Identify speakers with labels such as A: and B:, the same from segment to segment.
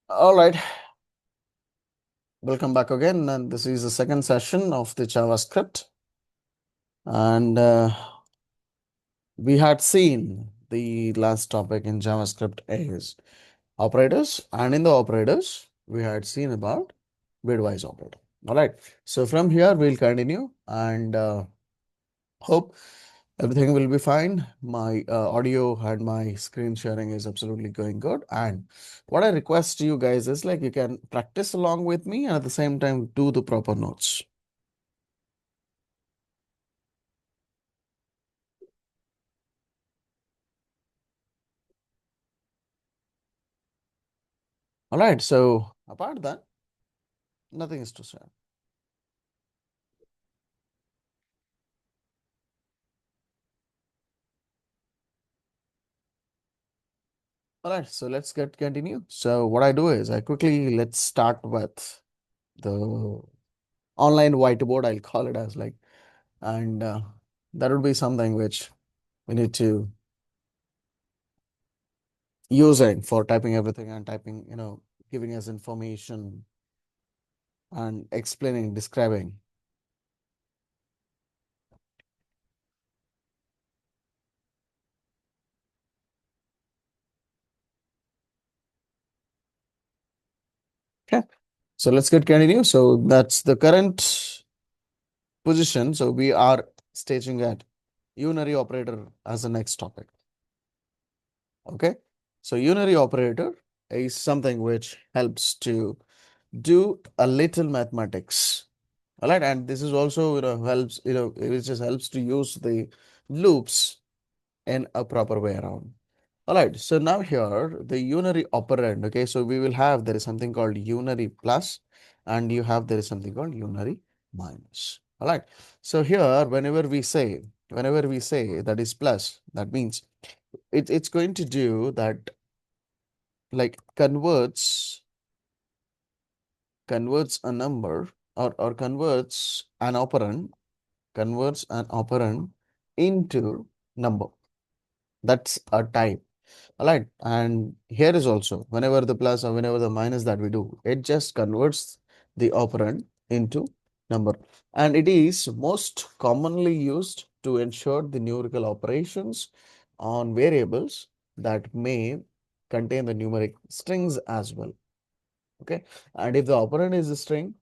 A: All right, welcome back again. And this is the second session of the JavaScript. And we had seen the last topic in JavaScript is operators. And in the operators, we had seen about bitwise operator. All right. So from here, we'll continue and hope everything will be fine. My audio and my screen sharing is absolutely going good. And what I request to you guys is like you can practice along with me and at the same time do the proper notes. All right. So apart that, nothing is to say. All right. So let's get continue. So what I do is I quickly let's start with the online whiteboard. I'll call it as like, and that would be something which we need to using for typing everything and typing, giving us information and explaining, describing. Okay. So let's get continue. So that's the current position. So we are staging at unary operator as the next topic. Okay. So unary operator is something which helps to do a little mathematics. All right. And this is also, helps, it just helps to use the loops in a proper way around. All right, so now here the unary operand. Okay, so we will have there is something called unary plus, and you have there is something called unary minus. All right, so here whenever we say that is plus, that means it's going to do that like converts a number or converts an operand into number. That's a type. All right. And here is also whenever the plus or whenever the minus that we do, it just converts the operand into number. And it is most commonly used to ensure the numerical operations on variables that may contain the numeric strings as well. Okay. And if the operand is a string,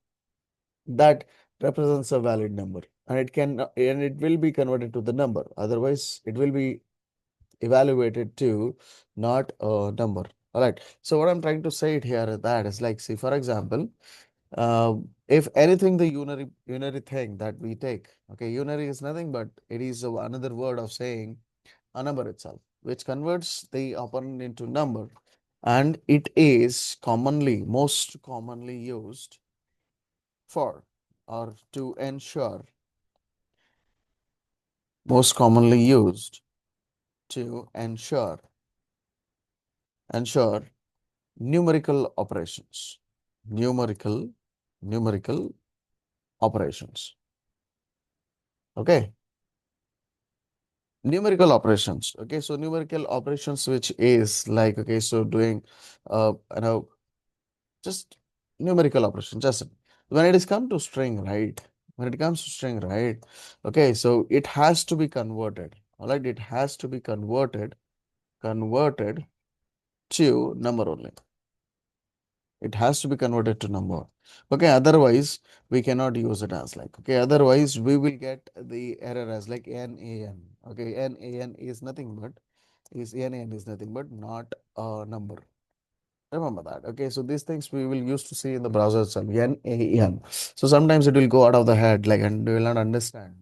A: that represents a valid number and it will be converted to the number. Otherwise, it will be evaluated to not a number. All right. So what I'm trying to say it here is that is like, see, for example, if anything, the unary thing that we take, okay, unary is nothing but it is another word of saying a number itself, which converts the operand into number, and it is most commonly used for or to ensure, most commonly used to ensure numerical operations. Numerical, numerical operations. Okay. Numerical operations. Okay. So numerical operations, which is like, okay, so doing, just numerical operations. Just when it is come to string, right? When it comes to string, right? Okay. So it has to be converted. All right. It has to be converted to number only. It has to be converted to number. Okay, otherwise we cannot use it as like, okay, otherwise we will get the error as like NaN. Okay, NaN is nothing but not a number. Remember that. Okay, so these things we will use to see in the browser itself. NaN. So sometimes it will go out of the head, like, and we will not understand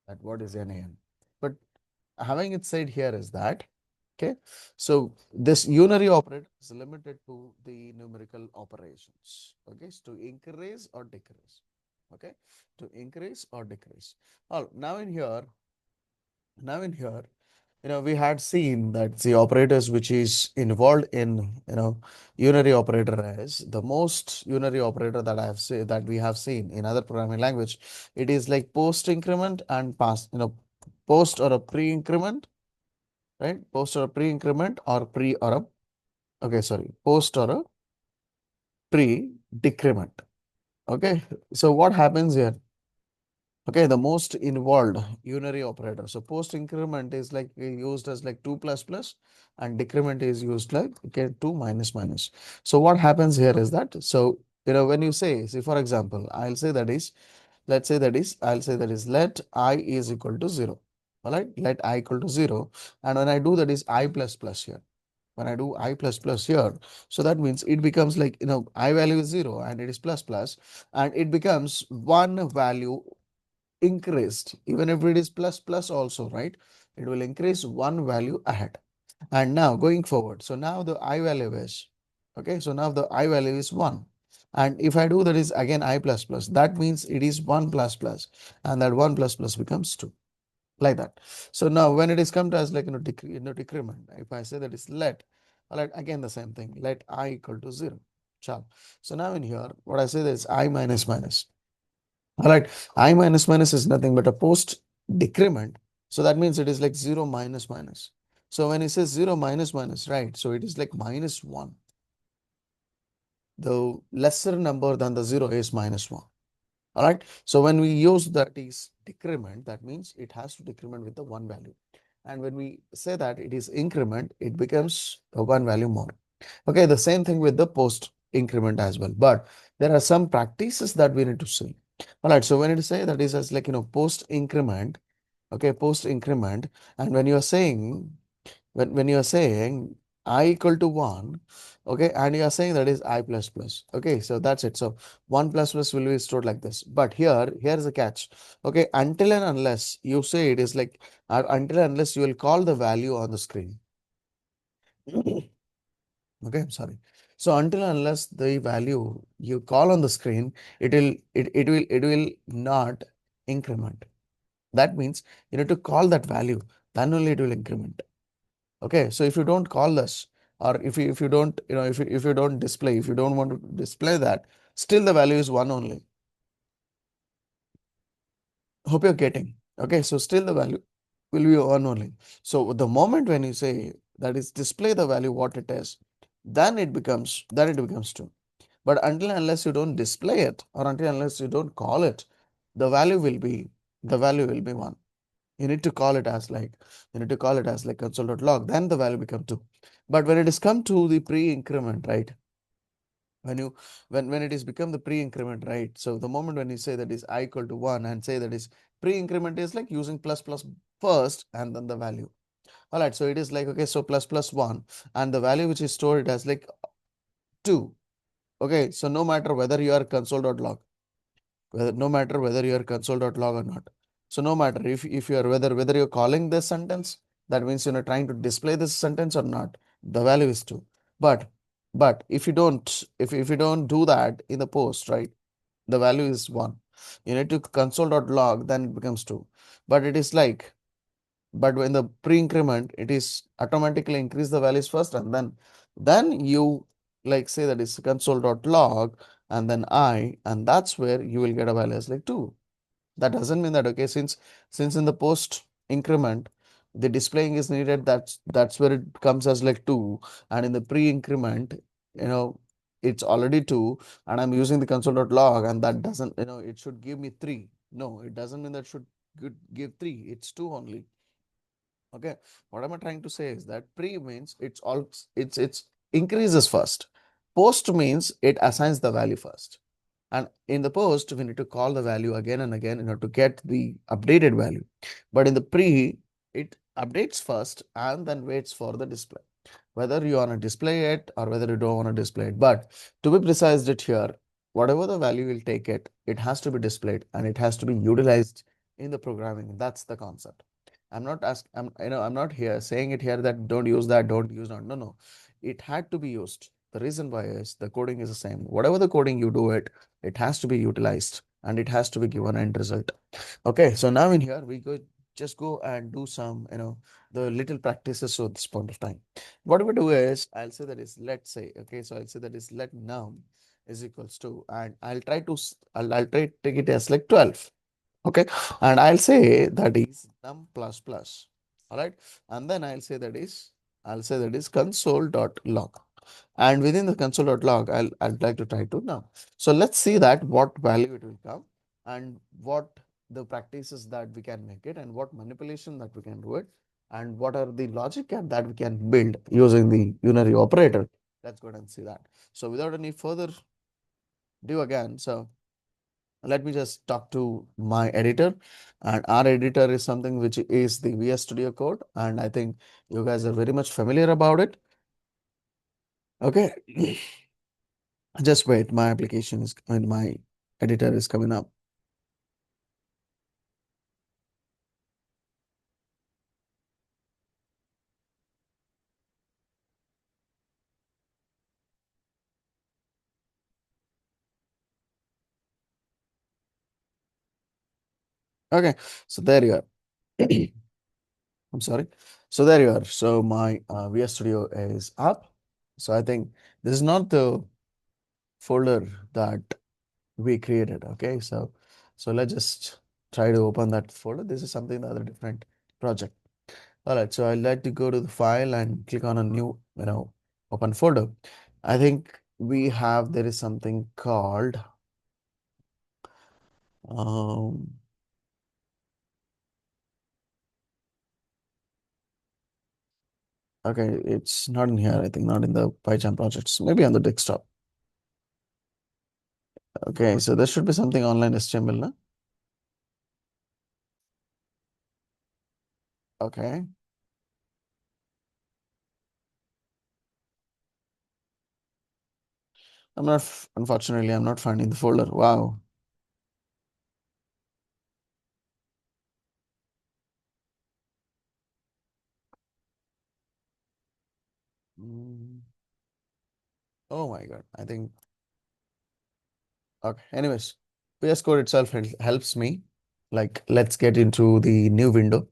A: that what is NaN. But having it said here is that, okay, so this unary operator is limited to the numerical operations. Okay, so to increase or decrease. Okay, to increase or decrease. Oh, now in here, we had seen that the operators which is involved in, unary operator as the most unary operator that I have seen that we have seen in other programming language. It is like post increment and pass, post or a pre increment, right? Post or a pre increment or pre or a, okay, sorry, post or a pre-decrement. Okay, so what happens here? Okay, the most involved unary operator. So post increment is like used as like 2 plus plus, and decrement is used like, okay, 2 minus minus. So what happens here is that, so when you say, see for example, I'll say that is, let's say that is, I'll say that is let I is equal to 0. All right, let I equal to 0. And when I do that is I plus plus here. When I do I plus plus here, so that means it becomes like, I value is 0 and it is plus plus, and it becomes one value increased, even if it is plus plus also, right? It will increase one value ahead. And now going forward, so now the I value is, okay, so now the I value is 1. And if I do that is again I plus plus, that means it is 1 plus plus, and that 1 plus plus becomes 2, like that. So now when it is come to as like, decrement, if I say that is let, all right, again the same thing, let I equal to 0. Chal. So now in here, what I say is I minus minus. All right, I minus minus is nothing but a post decrement. So that means it is like 0 minus minus. So when it says 0 minus minus, right? So it is like minus 1. The lesser number than the 0 is minus 1. All right. So when we use that is decrement, that means it has to decrement with the one value. And when we say that it is increment, it becomes a one value more. Okay, the same thing with the post increment as well. But there are some practices that we need to see. All right, so when it say that is as like, post increment, okay, post increment, and when you are saying, when you are saying I equal to 1, okay, and you are saying that is I plus plus, okay, so that's it. So 1 plus plus will be stored like this. But here is a catch, okay, until and unless you say it is like, until and unless you will call the value on the screen. Okay, I'm sorry. So until and unless the value you call on the screen, it will not increment. That means you need to call that value, then only it will increment. Okay, so if you don't call this, or if you don't, if you don't display, if you don't want to display that, still the value is 1 only. Hope you're getting. Okay, so still the value will be 1 only. So the moment when you say that is display the value what it is, then it becomes 2. But until unless you don't display it, or until unless you don't call it, the value will be 1. You need to call it as like, console.log, then the value become 2. But when it is come to the pre-increment, right? When you when it is become the pre-increment, right? So the moment when you say that is I equal to 1 and say that is pre-increment is like using plus plus first and then the value. All right, so it is like, okay, so plus plus 1, and the value which is stored it as like 2. Okay, so no matter whether you are console.log, no matter whether you are console.log or not. So no matter if you are whether you're calling this sentence, that means you're trying to display this sentence or not, the value is 2. But if you don't, if you don't do that in the post, right, the value is 1. You need to console.log, then it becomes 2. But it is like, but when the pre-increment, it is automatically increase the values first, and then you like say that is console.log and then and that's where you will get a value as like 2. That doesn't mean that, okay, since in the post increment the displaying is needed, that's where it comes as like 2, and in the pre-increment, it's already 2, and I'm using the console.log, and that doesn't, it should give me 3. No, it doesn't mean that should give 3. It's 2 only. Okay, what am I trying to say is that pre means it's increases first. Post means it assigns the value first. And in the post, we need to call the value again and again in order to get the updated value. But in the pre, it updates first and then waits for the display. Whether you want to display it or whether you don't want to display it. But to be precise it here, whatever the value will take it, it has to be displayed and it has to be utilized in the programming. That's the concept. I'm not here saying it here that don't use that, don't use that. No, no. It had to be used. The reason why is the coding is the same. Whatever the coding you do it, it has to be utilized and it has to be given end result. Okay, so now in here we just go and do some, the little practices at this point of time. What we do is I'll say that is, let's say, okay, so I'll say that is let num is equals to, and I'll try to I'll try to take it as like 12. Okay, and I'll say that is num plus plus. All right, and then I'll say that is console.log. And within the console.log, I'd like to try to now. So let's see that what value it will come and what the practices that we can make it and what manipulation that we can do it and what are the logic that we can build using the unary operator. Let's go ahead and see that. So without any further ado again, so let me just talk to my editor, and our editor is something which is the VS Studio Code, and I think you guys are very much familiar about it. Okay. Just wait, my application is, I mean, my editor is coming up. Okay, so there you are. I'm sorry. So there you are. So my VS Studio is up. So I think this is not the folder that we created. Okay, so let's just try to open that folder. This is something other different project. All right, so I'd like to go to the file and click on a new, open folder. I think we have, there is something called, um, okay, it's not in here, I think, not in the PyCharm projects, maybe on the desktop. Okay, so there should be something online HTML, no? Okay, unfortunately, I'm not finding the folder. Wow. Mm, oh my God, I think, okay, anyways, VS Code itself helps me. Like, let's get into the new window.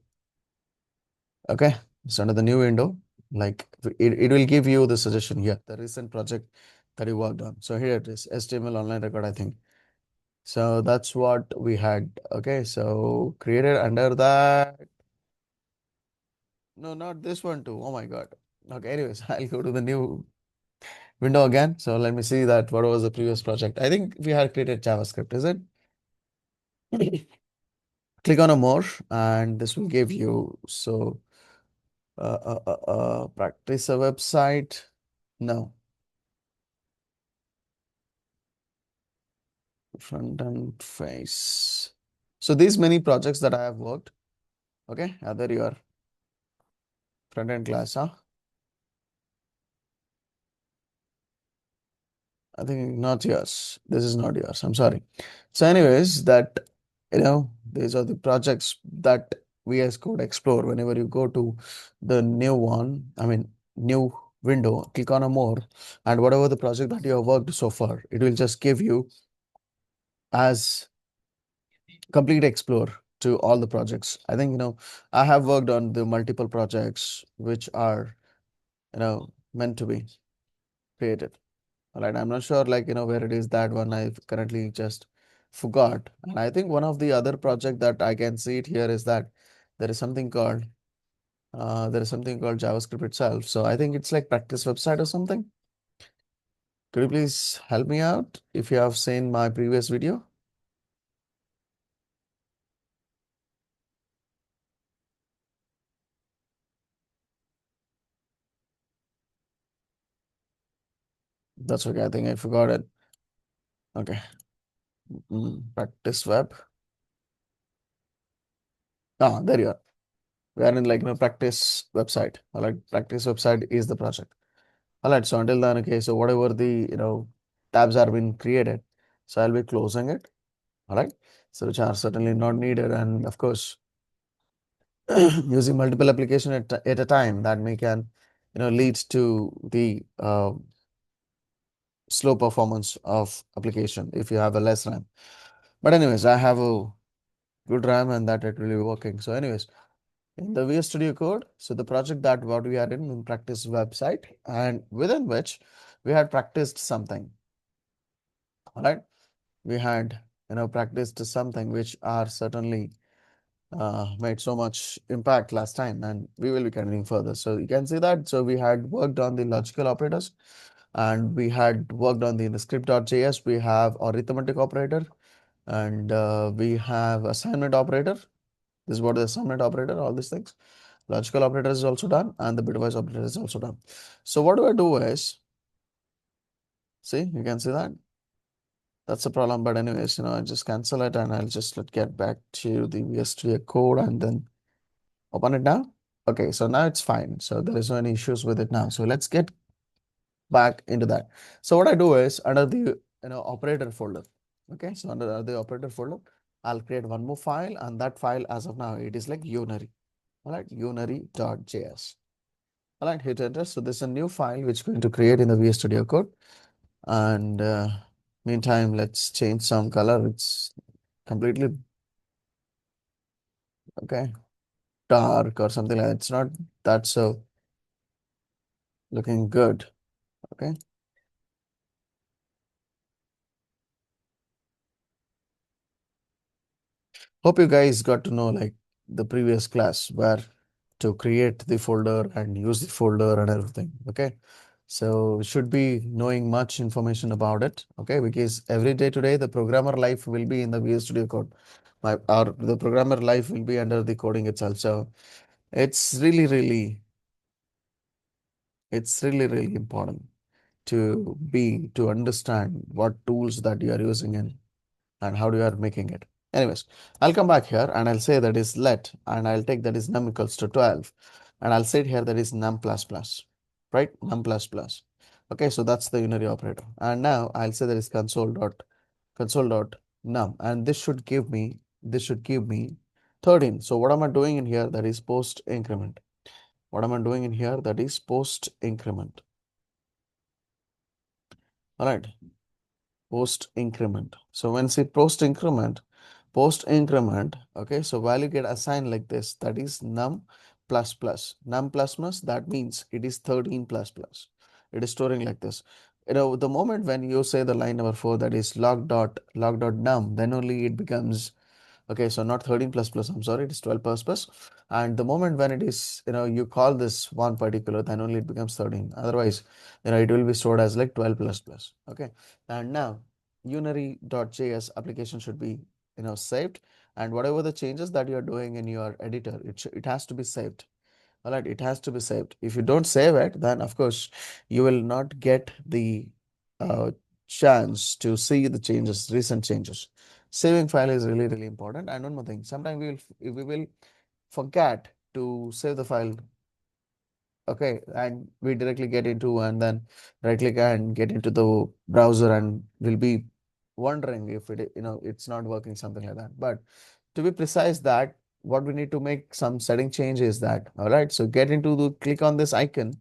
A: Okay, so under the new window, like it will give you the suggestion here, the recent project that you worked on. So here it is, HTML online record, I think. So that's what we had. Okay, so created under that. No, not this one too. Oh my God. Okay, anyways, I'll go to the new window again. So let me see that what was the previous project. I think we had created JavaScript, is it? Click on a more and this will give you, so practice a website. No, front end face. So these many projects that I have worked. Okay, there you are, front end class, huh? I think not yours. This is not yours. I'm sorry. So, anyways, these are the projects that VS Code explore. Whenever you go to the new one, I mean, new window, click on a more, and whatever the project that you have worked so far, it will just give you as complete explore to all the projects. I think, I have worked on the multiple projects which are, meant to be created. All right, I'm not sure, like, where it is, that one I've currently just forgot. And I think one of the other project that I can see it here is that there is something called JavaScript itself. So I think it's like practice website or something. Could you please help me out if you have seen my previous video? That's okay. I think I forgot it. Okay. Practice web. Ah, there you are. We are in, like, practice website. All right. Practice website is the project. All right, so until then, okay, so whatever the, tabs are being created, so I'll be closing it. All right, so which are certainly not needed. And of course, using multiple application at a time, that may can, lead to the slow performance of application if you have a less RAM. But anyways, I have a good RAM and that it will be working. So anyways, in the VS Studio Code, so the project that what we are in practice website, and within which we had practiced something. All right, we had, practiced something which are certainly made so much impact last time, and we will be continuing further. So you can see that. So we had worked on the logical operators. and we had worked on the script.js. We have arithmetic operator, and we have assignment operator. This is what the assignment operator, all these things. Logical operator is also done, and the bitwise operator is also done. So what do I do is, see, you can see that. That's the problem. But anyways, I just cancel it and I'll just get back to the VS code and then open it now. Okay, so now it's fine. So there is no any issues with it now. So let's get back into that. So what I do is under the operator folder. Okay, so under the operator folder, I'll create one more file, and that file as of now it is like unary. All right, unary.js. All right, hit enter. So this is a new file which we're going to create in the VS Studio Code. And meantime, let's change some color. It's completely okay, dark or something like that. It's not that so looking good. Okay. Hope you guys got to know like the previous class where to create the folder and use the folder and everything. Okay. So should be knowing much information about it. Okay. Because every day today, the programmer life will be in the VS Studio Code. Or the programmer life will be under the coding itself. So it's really important to understand what tools that you are using and how you are making it. Anyways, I'll come back here and I'll say that is let, and I'll take that is num equals to 12, and I'll say it here that is num plus plus, right? Num plus plus. Okay, so that's the unary operator. And now I'll say that is console dot num, and this should give me 13. So what am I doing in here? That is post increment. What am I doing in here? That is post increment. All right, post increment. So when say post increment, okay, so value get assigned like this. That is num plus plus. Num plus plus, that means it is 13 plus plus. It is storing like this. The moment when you say the line number 4, that is log dot num, then only it becomes. Okay, so not 13 plus plus, I'm sorry, it is 12 plus plus. And the moment when it is, you call this one particular, then only it becomes 13. Otherwise, it will be stored as like 12 plus plus. Okay. And now unary.js application should be, saved. And whatever the changes that you're doing in your editor, it has to be saved. All right, it has to be saved. If you don't save it, then of course you will not get the uh, chance to see the changes, recent changes. Saving file is really, really important. And one more thing, sometimes we will forget to save the file. Okay, and we directly get into and then right click and get into the browser, and we'll be wondering if it's not working, something like that. But to be precise, that what we need to make some setting change is that, all right, so click on this icon,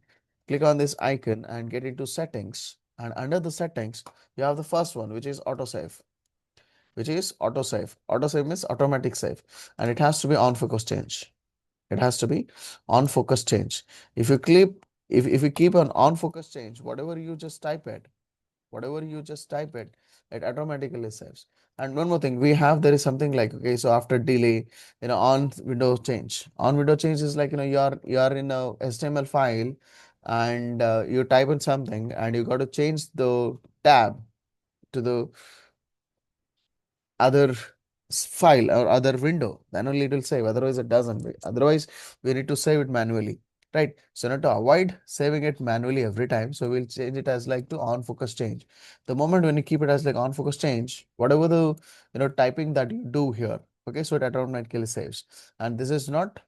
A: and get into settings, and under the settings you have the first one, which is autosave. Autosave means automatic save, and it has to be on focus change. It has to be on focus change. If you keep if you keep an on focus change, whatever you just type it, it automatically saves. And one more thing, there is something like, okay, so after delay, on window change is like, you are in a HTML file, and you type in something and you got to change the tab to the other file or other window, then only it will save. Otherwise it doesn't. Otherwise we need to save it manually, right? So now to avoid saving it manually every time, so we'll change it as like to on focus change. The moment when you keep it as like on focus change, whatever the typing that you do here, okay, so it automatically saves. And this is not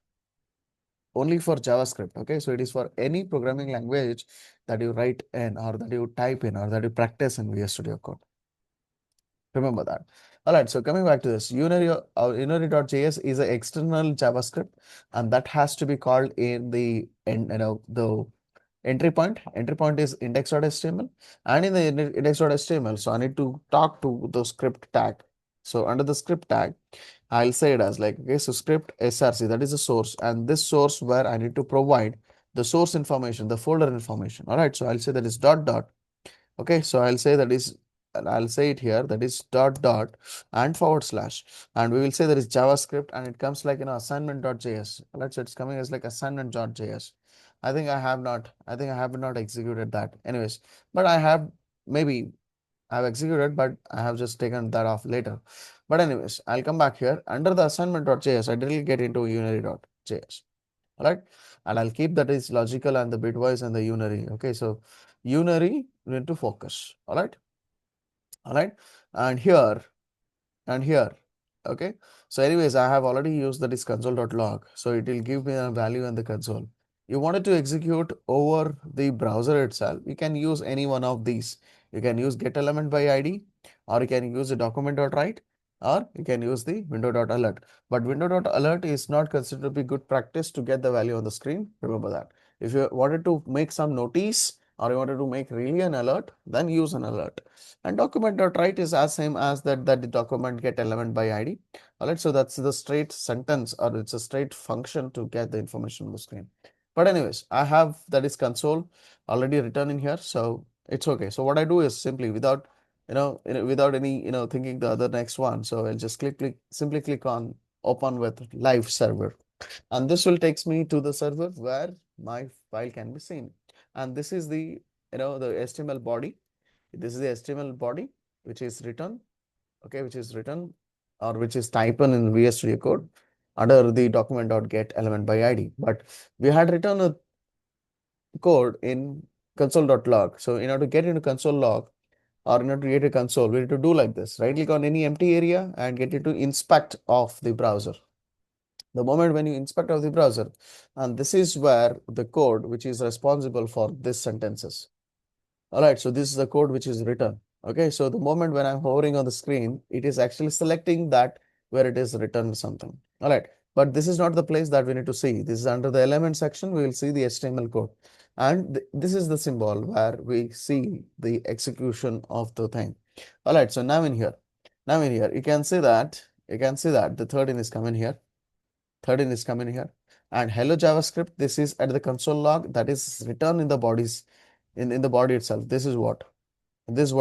A: only for JavaScript, okay, so it is for any programming language that you write in, or that you type in, or that you practice in VS Studio Code. Remember that. All right, so coming back to this, unary.js is an external JavaScript, and that has to be called in the entry point. Entry point is index.html, and in the index.html, so I need to talk to the script tag. So under the script tag, I'll say it as like, okay, so script src, that is the source, and this source where I need to provide the source information, the folder information. All right, so I'll say that is dot dot. Okay, so I'll say it here, that is dot dot and forward slash, and we will say that is JavaScript, and it comes like assignment.js. Let's say it's coming as like assignment.js. I think I have not executed that. Anyways, but I have maybe I have executed, but I have just taken that off later. But anyways, I'll come back here under the assignment.js. I directly get into unary.js. All right, and I'll keep that is logical and the bitwise and the unary. Okay, so unary we need to focus. All right, and here and here. Okay, so anyways, I have already used that is console.log, so it will give me a value in the console. You wanted to execute over the browser itself, you can use any one of these. You can use get element by id, or you can use the document.write, or you can use the window.alert. But window.alert is not considered to be good practice to get the value on the screen. Remember that. If you wanted to make some notice or you wanted to make really an alert, then use an alert. And document.write is as same as that the document get element by id. All right, so that's the straight sentence, or it's a straight function to get the information on the screen. But anyways, I have that is console already written in here, so it's okay. So what I do is simply without without any thinking the other next one, so I'll just simply click on open with live server, and this will takes me to the server where my file can be seen. And this is the the HTML body. This is the HTML body which is written, okay, which is written or which is typed in VS Studio Code under the document.get element by id. But we had written a code in console.log. So in order to get into console log or in order to create a console, we need to do like this. Right click on any empty area and get it to inspect of the browser. The moment when you inspect of the browser, and this is where the code which is responsible for this sentences. All right, so this is the code which is written. Okay, so the moment when I'm hovering on the screen, it is actually selecting that where it is written something. All right, but this is not the place that we need to see. This is under the element section. We will see the HTML code. And this is the symbol where we see the execution of the thing. All right, so now in here, you can see that the 13 is coming here. 13 is coming here. And hello JavaScript, this is at the console log that is written in the bodies in the body itself. This is what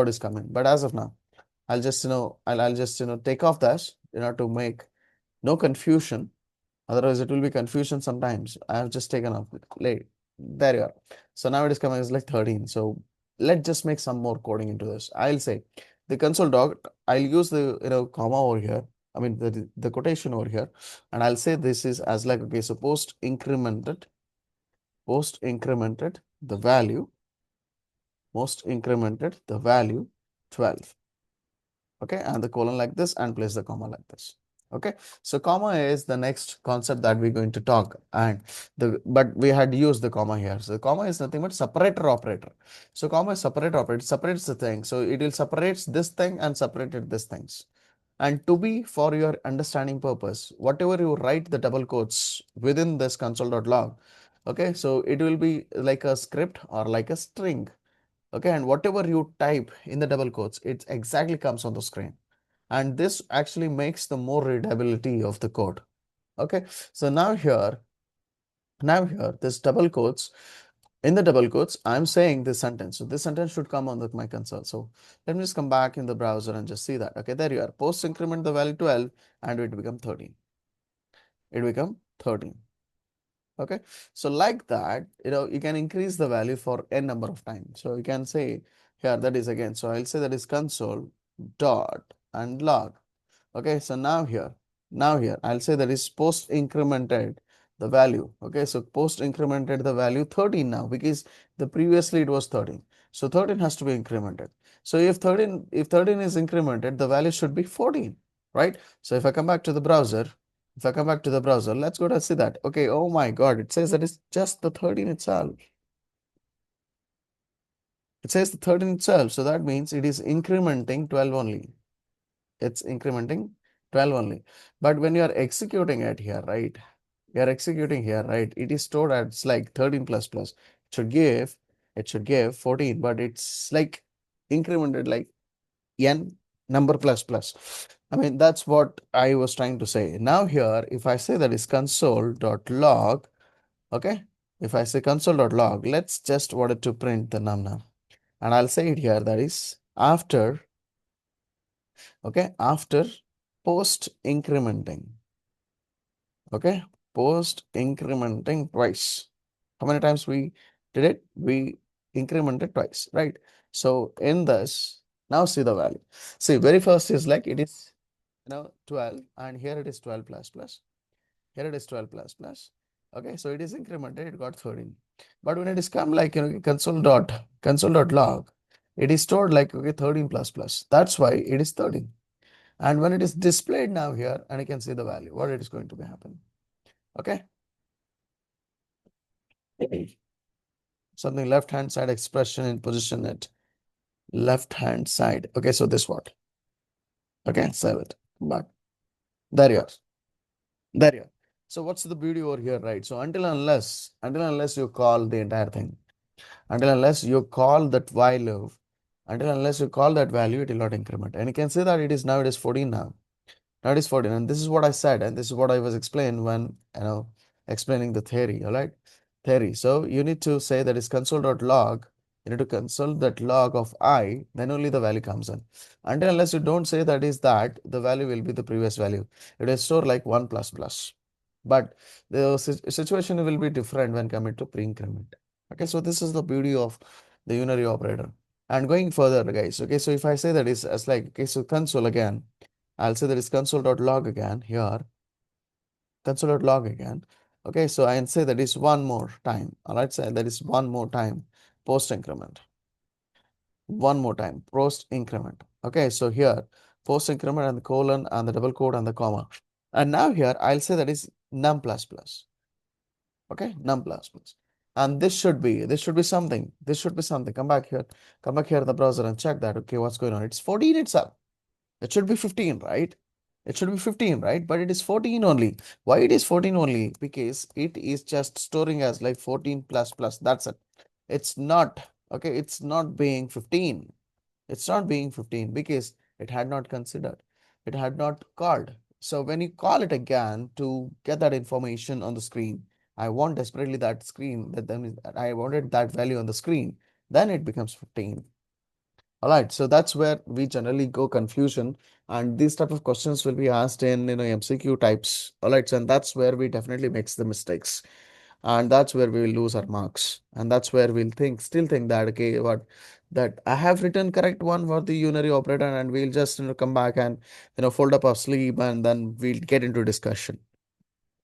A: is coming. But as of now, I'll just I'll just take off this to make no confusion. Otherwise, it will be confusion sometimes. I have just taken off. Late. There you are. So now it is coming as like 13. So let's just make some more coding into this. I'll say the console dog. I'll use the comma over here. I mean the quotation over here, and I'll say this is as like okay. So post incremented the value, most incremented the value 12. Okay, and the colon like this and place the comma like this. Okay, so comma is the next concept that we're going to talk, and but we had used the comma here. So the comma is nothing but separator operator. So comma is separator operator, it separates the thing. So it will separates this thing and separated this things. And to be for your understanding purpose, whatever you write the double quotes within this console.log, okay, so it will be like a script or like a string. Okay, and whatever you type in the double quotes, it exactly comes on the screen. And this actually makes the more readability of the code. Okay, so now here, this double quotes, in the double quotes, I'm saying this sentence. So this sentence should come on my console. So let me just come back in the browser and just see that. Okay, there you are. Post increment the value 12 and it become 13. It become 13. Okay, so like that, you can increase the value for n number of times. So you can say here that is again. So I'll say that is console dot and log. Okay, so now here I'll say that is post incremented the value. Okay, so post incremented the value 13 now because the previously it was 13. So 13 has to be incremented. So if 13 is incremented, the value should be 14, right? So if I come back to the browser, let's go to see that. Okay, oh my God, it says that it's just the 13 itself. It says the 13 itself. So that means it is incrementing 12 only. It's incrementing 12 only. But when you are executing it here, right? It is stored as like 13 plus plus. It should give 14, but it's like incremented like n number plus plus. I mean, that's what I was trying to say. Now here, if I say that is console.log, okay, if I say console.log, let's just wanted to print the num now. And I'll say it here, that is after, okay, after post incrementing, okay, post incrementing twice. How many times we did it? We incremented twice, right? So in this, now see the value. See, very first is like it is 12, and here it is 12 plus plus. Here it is 12 plus plus. Okay, so it is incremented, it got 13. But when it is come like console.log, it is stored like 13 plus plus. That's why it is 13. And when it is displayed now here, and you can see the value, what it is going to be happen. Okay. Something left hand side expression in position at left hand side. Okay, so this what? Okay, save it. Back. There you are. There you are. So what's the beauty over here, right? So until unless you call the entire thing, until unless you call that value, until unless you call that value, it will not increment. And you can see that it is 14 now. Now it is 14. And this is what I said, and this is what I was explaining when explaining the theory. All right. Theory. So you need to say that is console.log. You need to console that log of I, then only the value comes in. Until unless you don't say that is that, the value will be the previous value. It will store like 1 plus plus. But the situation will be different when coming to pre-increment. Okay, so this is the beauty of the unary operator. And going further, guys, okay, so if I say that is as like, okay, so console again, I'll say that is console.log again here, console.log again. Okay, so I say that is one more time. All right, say that is one more time post increment. One more time post increment. Okay, so here post increment and the colon and the double quote and the comma. And now here I'll say that is num plus plus. Okay, num plus plus. And this should be something. This should be something. Come back here in the browser and check that. Okay, what's going on? It's 14 itself. It should be 15, right? It should be 15, right? But it is 14 only. Why it is 14 only? Because it is just storing as like 14 plus plus. That's it. It's not, okay, it's not being 15. It's not being 15 because it had not considered. It had not called. So when you call it again to get that information on the screen, I want desperately that screen that then I wanted that value on the screen, then it becomes 15. All right, so that's where we generally go confusion, and these type of questions will be asked in MCQ types. All right, so and that's where we definitely makes the mistakes, and that's where we will lose our marks, and that's where we'll still think that okay, what that I have written correct one for the unary operator, and we'll just come back and fold up our sleeve, and then we'll get into discussion,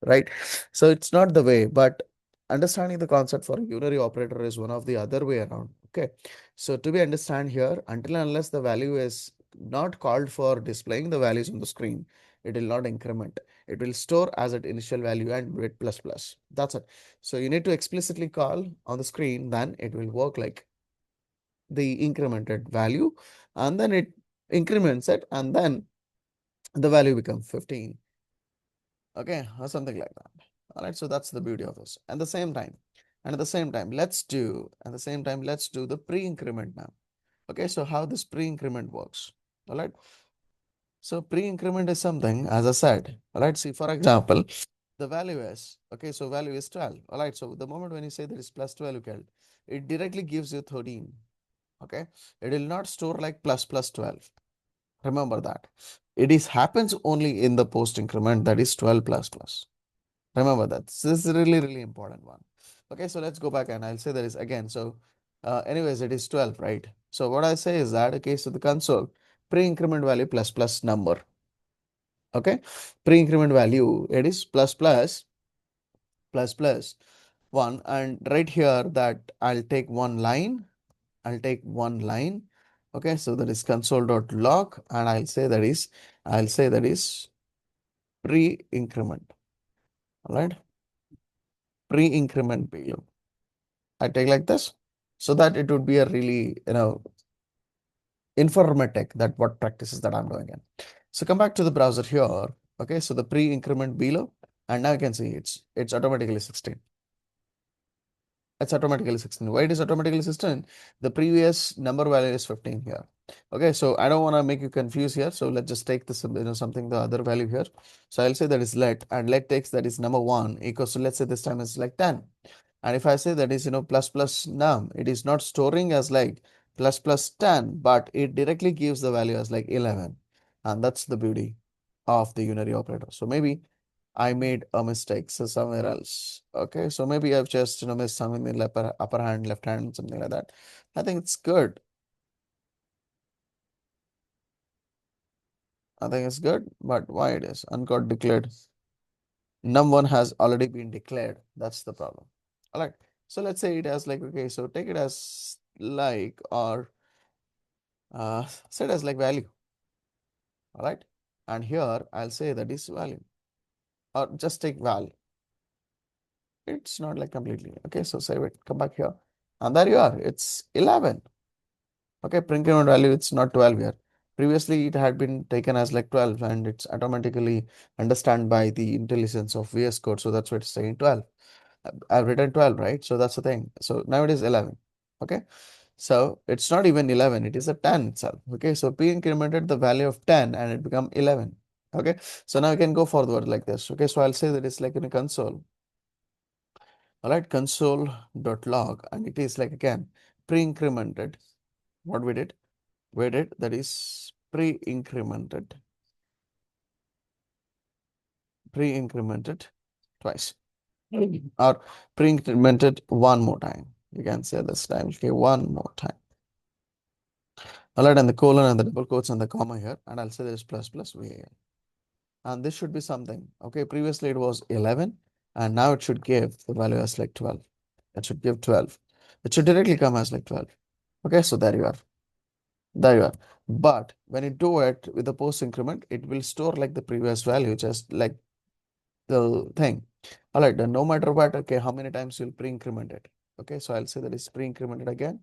A: right? So it's not the way, but understanding the concept for a unary operator is one of the other way around. Okay, so to be understand here, until and unless the value is not called for displaying the values on the screen, it will not increment. It will store as an initial value and with plus plus. That's it. So you need to explicitly call on the screen, then it will work like the incremented value, and then it increments it, and then the value becomes 15. Okay, or something like that. All right, so that's the beauty of this. At the same time, let's do the pre-increment now. Okay, so how this pre-increment works. All right. So pre-increment is something, as I said, all right. See, for example, the value is okay, so value is 12. All right. So the moment when you say there is plus 12, okay, it directly gives you 13. Okay, it will not store like plus plus 12. Remember that. It is happens only in the post increment, that is 12 plus plus. Remember that. So this is a really, really important one. Okay, so let's go back and I'll say that is again. So anyways, it is 12, right? So what I say is that, okay, so the console pre-increment value plus plus number. Okay, pre-increment value, it is plus plus plus plus 1. And right here that I'll take one line. I'll take one line. Okay, so that is console.log, and I'll say that is pre-increment. All right, pre-increment value. I take like this so that it would be a really, informative that what practices that I'm doing in. So come back to the browser here. Okay, so the pre-increment below, and now you can see it's automatically 16. It's automatically 16. Why it is automatically 16? The previous number value is 15 here. Okay, so I don't want to make you confused here. So let's just take this, something, the other value here. So I'll say that is let, and let takes that is number 1 equals to, let's say this time is like 10. And if I say that is, plus plus num, it is not storing as like plus plus 10, but it directly gives the value as like 11. And that's the beauty of the unary operator. So maybe I made a mistake, so somewhere else. Okay, so maybe I've just missed something in the upper hand, left hand, something like that. I think it's good. I think it's good, but why it is uncaught declared? Num1 has already been declared. That's the problem. All right. So let's say it as like, okay, so take it as like or set as like value. All right. And here I'll say that is value or just take val. It's not like completely. Okay. So save it, come back here. And there you are. It's 11. Okay. Print increment value, it's not 12 here. Previously, it had been taken as like 12 and it's automatically understand by the intelligence of VS Code. So that's why it's saying 12. I've written 12, right? So that's the thing. So now it is 11. Okay. So it's not even 11, it is a 10 itself. Okay. So P incremented the value of 10 and it become 11. Okay. So now we can go forward like this. Okay. So I'll say that it's like in a console. All right. Console.log and it is like again pre-incremented. What we did? We did that is pre-incremented twice. Or pre-incremented one more time. You can say this time, okay, one more time. All right, and the colon and the double quotes and the comma here, and I'll say there's plus plus VAL. And this should be something. Okay, previously it was 11, and now it should give the value as like 12. It should give 12. It should directly come as like 12. Okay, so there you are. There you are. But when you do it with the post increment, it will store like the previous value, just like the thing. All right, then no matter what, okay, how many times you'll pre-increment it. Okay, so I'll say that is pre-incremented again,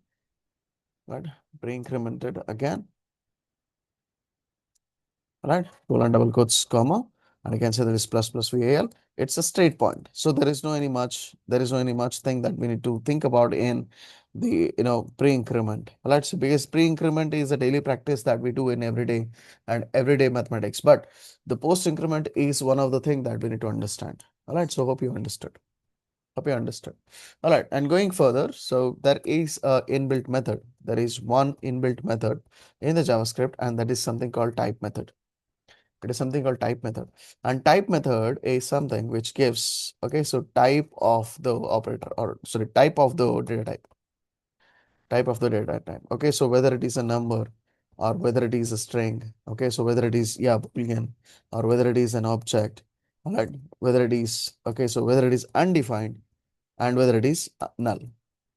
A: right? Pre-incremented again, all right? Colon double quotes, comma, and I can say that is plus plus VAL. It's a straight point. So there is no any much thing that we need to think about in the pre-increment. All right, so because pre-increment is a daily practice that we do in everyday mathematics, but the post-increment is one of the things that we need to understand. All right, so hope you understood. Hope you understood. All right, and going further, so there is a inbuilt method. There is one inbuilt method in the JavaScript, and that is something called type method. It is something called type method. And type method is something which gives, okay, so type of the operator, or sorry, type of the data type. Type of the data type. Okay, so whether it is a number or whether it is a string, okay, so whether it is, yeah, boolean, or whether it is an object, all right, whether it is, okay, so whether it is undefined and whether it is null.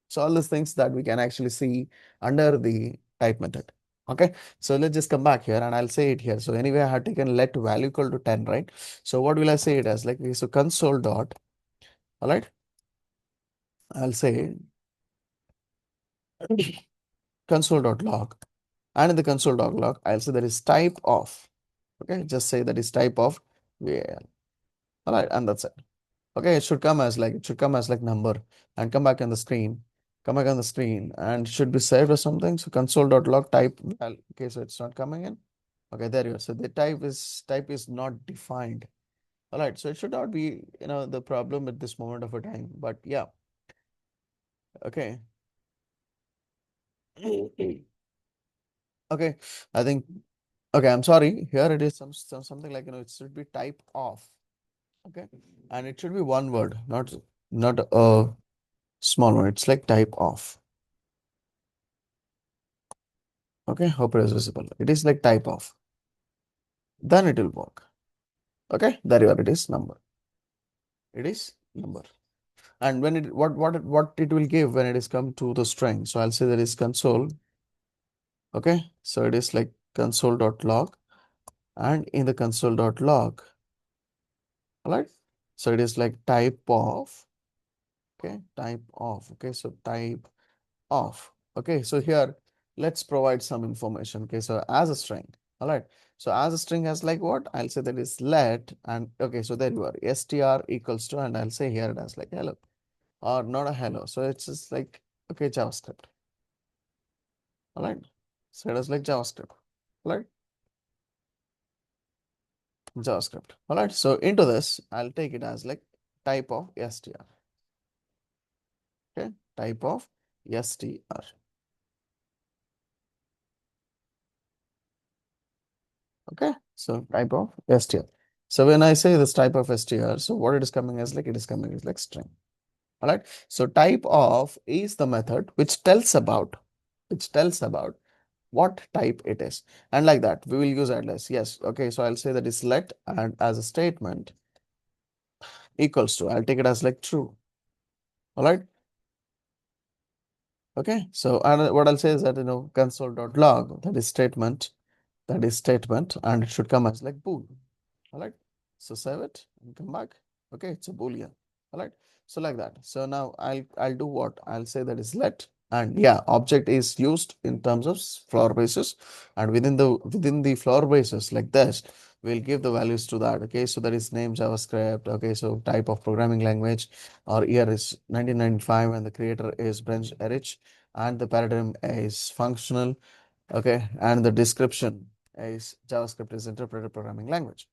A: So all these things that we can actually see under the type method. Okay, so let's just come back here and I'll say it here. So anyway, I have taken let value equal to 10, right? So what will I say it as? Like, so console dot, all right, I'll say console dot log, and in the console dot log, I'll say that is type of, okay, just say that is type of VAL. All right, and that's it. Okay, it should come as like number and come back on the screen, and should be saved or something. So console.log type, well, okay, so it's not coming in. Okay, there you are. So the type is not defined. All right, so it should not be, the problem at this moment of a time, but yeah, okay. Okay, I think, okay, I'm sorry. Here it is something like, it should be type of, okay, and it should be one word, not a small one. It's like type of. Okay, hope it is visible. It is like type of. Then it will work. Okay, there you are. It is number. It is number. And when it what it will give when it is come to the string. So I'll say that is console. Okay, so it is like console.log, and in the console.log, all right. So it is like type of. Okay, type of. Okay, so type of. Okay, so here let's provide some information. Okay, so as a string, all right. So as a string has like what? I'll say that is let, and okay, so there you are, str equals to, and I'll say here it has like hello or not a hello. So it's just like, okay, JavaScript. All right. So it is like JavaScript. All right. JavaScript. All right. So into this, I'll take it as like type of str. Okay. Type of str. Okay. So type of str. So when I say this type of str, so what it is coming as like, it is coming as like string. All right. So type of is the method which tells about what type it is. And like that, we will use atlas. Yes. Okay. So I'll say that is let and as a statement equals to, I'll take it as like true. All right. Okay. So and what I'll say is that, console.log, that is statement, and it should come as like bool. All right. So save it and come back. Okay. It's a boolean. All right. So like that. So now I'll do what? I'll say that is let, and yeah, object is used in terms of floor basis, and within the floor basis like this, we'll give the values to that. Okay. So that is name JavaScript. Okay. So type of programming language, or year is 1995, and the creator is Branch Erich, and the paradigm is functional. Okay. And the description is JavaScript is interpreted programming language.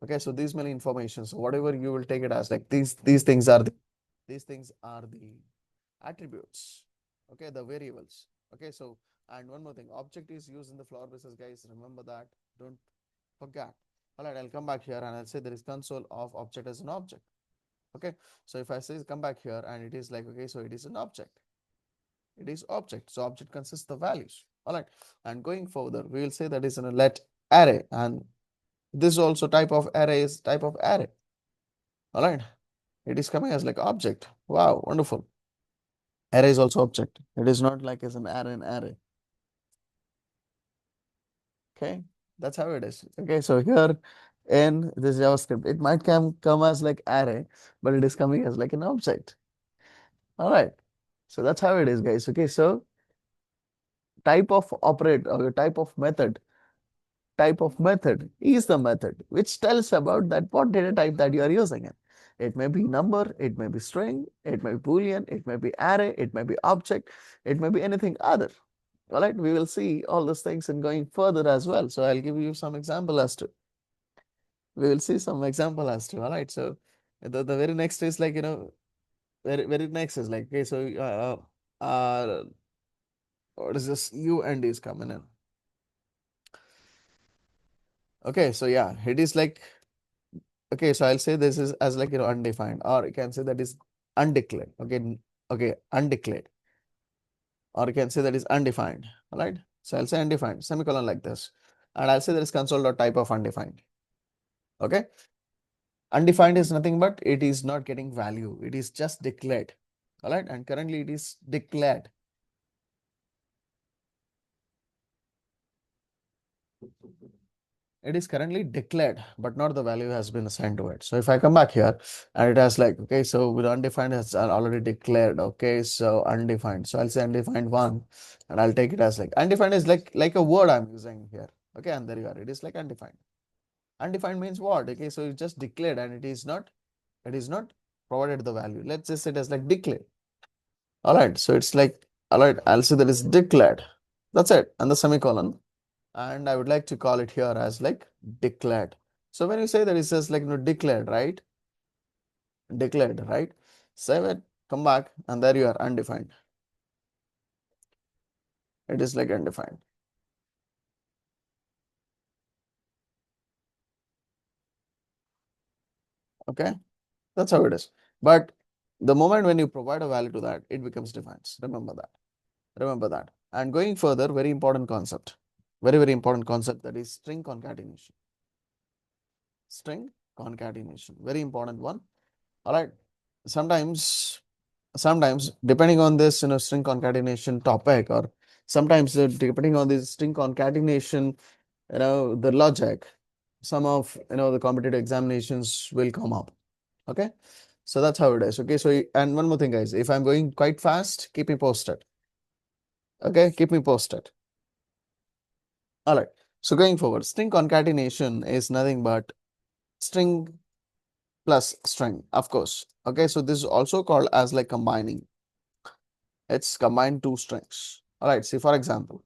A: Okay, so these many information. So whatever you will take it as like these things are the attributes. Okay, the variables. Okay, so and one more thing, object is used in the floor basis, guys. Remember that. Don't forget. All right, I'll come back here and I'll say there is console of object as an object. Okay, so if I say come back here and it is like, okay, so it is an object. It is object. So object consists of values. All right, and going further, we will say that is an let array, and this also type of array is type of array. All right. It is coming as like object. Wow, wonderful. Array is also object. It is not like as an array and array. Okay. That's how it is. Okay. So here in this JavaScript, it might come as like array, but it is coming as like an object. All right. So that's how it is, guys. Okay. So type of operate or type of method is the method which tells about that what data type that you are using it. It may be number, it may be string, it may be boolean, it may be array, it may be object, it may be anything other. All right, we will see all those things and going further as well. So I'll give you some example as to. We will see some example as to. All right, so the very next is like, very next is like, okay, so what is this? U and is coming in. Okay, so yeah, it is like, okay, so I'll say this is as like, undefined, or you can say that is undeclared. Okay, okay, undeclared, or you can say that is undefined. All right. So I'll say undefined, semicolon like this, and I'll say there is console.type of undefined. Okay. Undefined is nothing but it is not getting value. It is just declared. All right. And currently it is declared. It is currently declared, but not the value has been assigned to it. So if I come back here and it has like, okay, so with undefined has already declared. Okay, so undefined. So I'll say undefined one, and I'll take it as like undefined is like a word I'm using here. Okay, and there you are. It is like undefined. Undefined means what? Okay, so it's just declared and it is not provided the value. Let's just say it as like declared. All right, so it's like, all right, I'll say that is declared. That's it, and the semicolon, and I would like to call it here as like declared. So when you say that it says like, declared, right? Declared, right? Save it, come back, and there you are, undefined. It is like undefined. Okay, that's how it is. But the moment when you provide a value to that, it becomes defined. Remember that. Remember that. And going further, very important concept. Very, very important concept, that is string concatenation. String concatenation. Very important one. All right. Sometimes depending on this, string concatenation topic, or sometimes depending on this string concatenation, the logic, some of, the competitive examinations will come up. Okay. So that's how it is. Okay. So, and one more thing, guys, if I'm going quite fast, keep me posted. Okay. Keep me posted. All right. So going forward, string concatenation is nothing but string plus string, of course. Okay. So this is also called as like combining. It's combined two strings. All right. See, for example,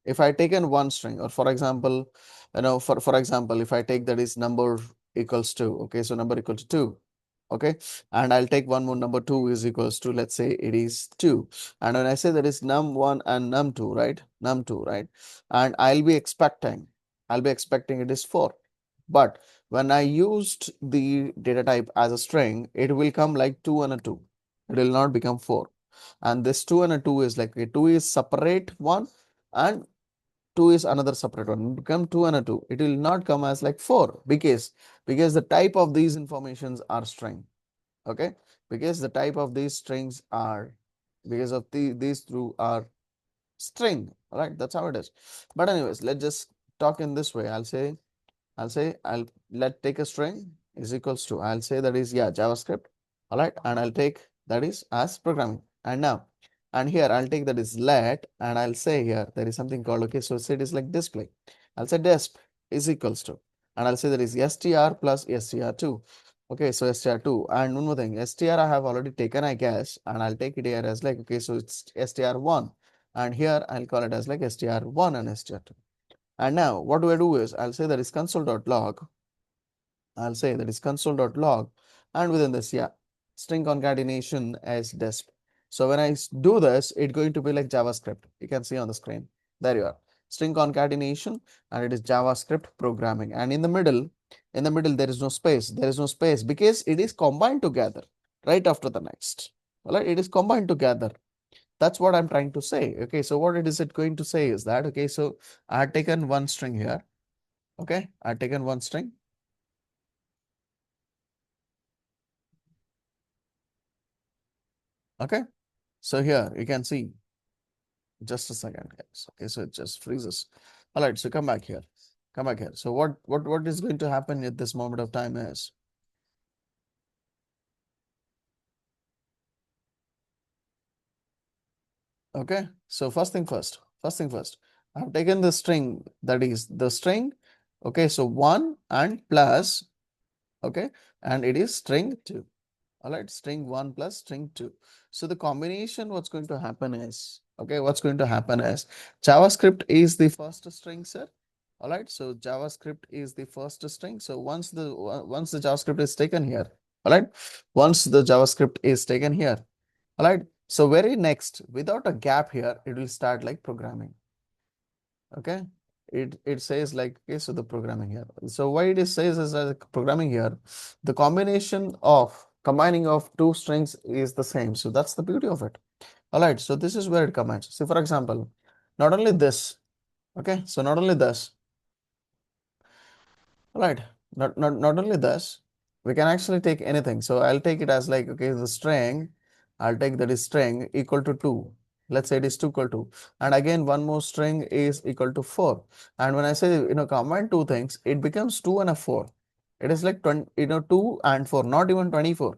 A: if I take in one string, or for example, for example, if I take that is number equals 2. Okay. So number equal to 2. Okay. And I'll take one more, number 2 is equals to, let's say it is 2. And when I say that is num1 and num2, right? Num2, right? And I'll be expecting it is 4. But when I used the data type as a string, it will come like 2 and a 2. It will not become 4. And this 2 and a 2 is like, okay, 2 is separate one and 2 is another separate one. It become 2 and a 2. It will not come as like 4 because the type of these informations are string. Okay, because the type of these strings are, because of these two are string. All right, that's how it is. But anyways, let's just talk in this way. I'll let take a string is equals to, I'll say that is, yeah, JavaScript. All right, and I'll take that is as programming. And now, and here I'll take that is let, and I'll say here there is something called, okay, so say it is like display. I'll say disp is equals to, and I'll say that is str plus str2. Okay, so str2, and one more thing, str I have already taken, I guess, and I'll take it here as like, okay, so it's str1, and here I'll call it as like str1 and str2. And now what do I do is I'll say that is console.log. I'll say that is console.log, and within this, yeah, string concatenation as disp. So when I do this, it's going to be like JavaScript. You can see on the screen. There you are. String concatenation, and it is JavaScript programming. And in the middle, there is no space. There is no space because it is combined together right after the next. All right, it is combined together. That's what I'm trying to say. Okay, so what it is it going to say is that, okay, so I had taken one string here. Okay, I had taken one string. Okay, so here you can see, just a second, guys. Okay, so it just freezes. All right, so come back here. Come back here. So what is going to happen at this moment of time is, okay, so first thing first, I've taken the string, that is the string, okay, so 1 and plus, okay, and it is string 2. All right, string 1 plus string 2. So the combination, what's going to happen is, okay, what's going to happen is JavaScript is the first string, sir. All right, so JavaScript is the first string. So once the JavaScript is taken here, all right, once the JavaScript is taken here, all right, so very next, without a gap here, it will start like programming. Okay, it says like, okay, so the programming here, so why it is says is like programming here, the combination of combining of two strings is the same, so that's the beauty of it. All right, so this is where it combines. See, for example, not only this, okay, so not only this, all right, not only this, we can actually take anything. So I'll take it as like, okay, the string, I'll take that is string equal to 2. Let's say it is 2 equal to, and again one more string is equal to 4. And when I say, combine two things, it becomes 2 and a 4. It is like 20, 2 and 4, not even 24.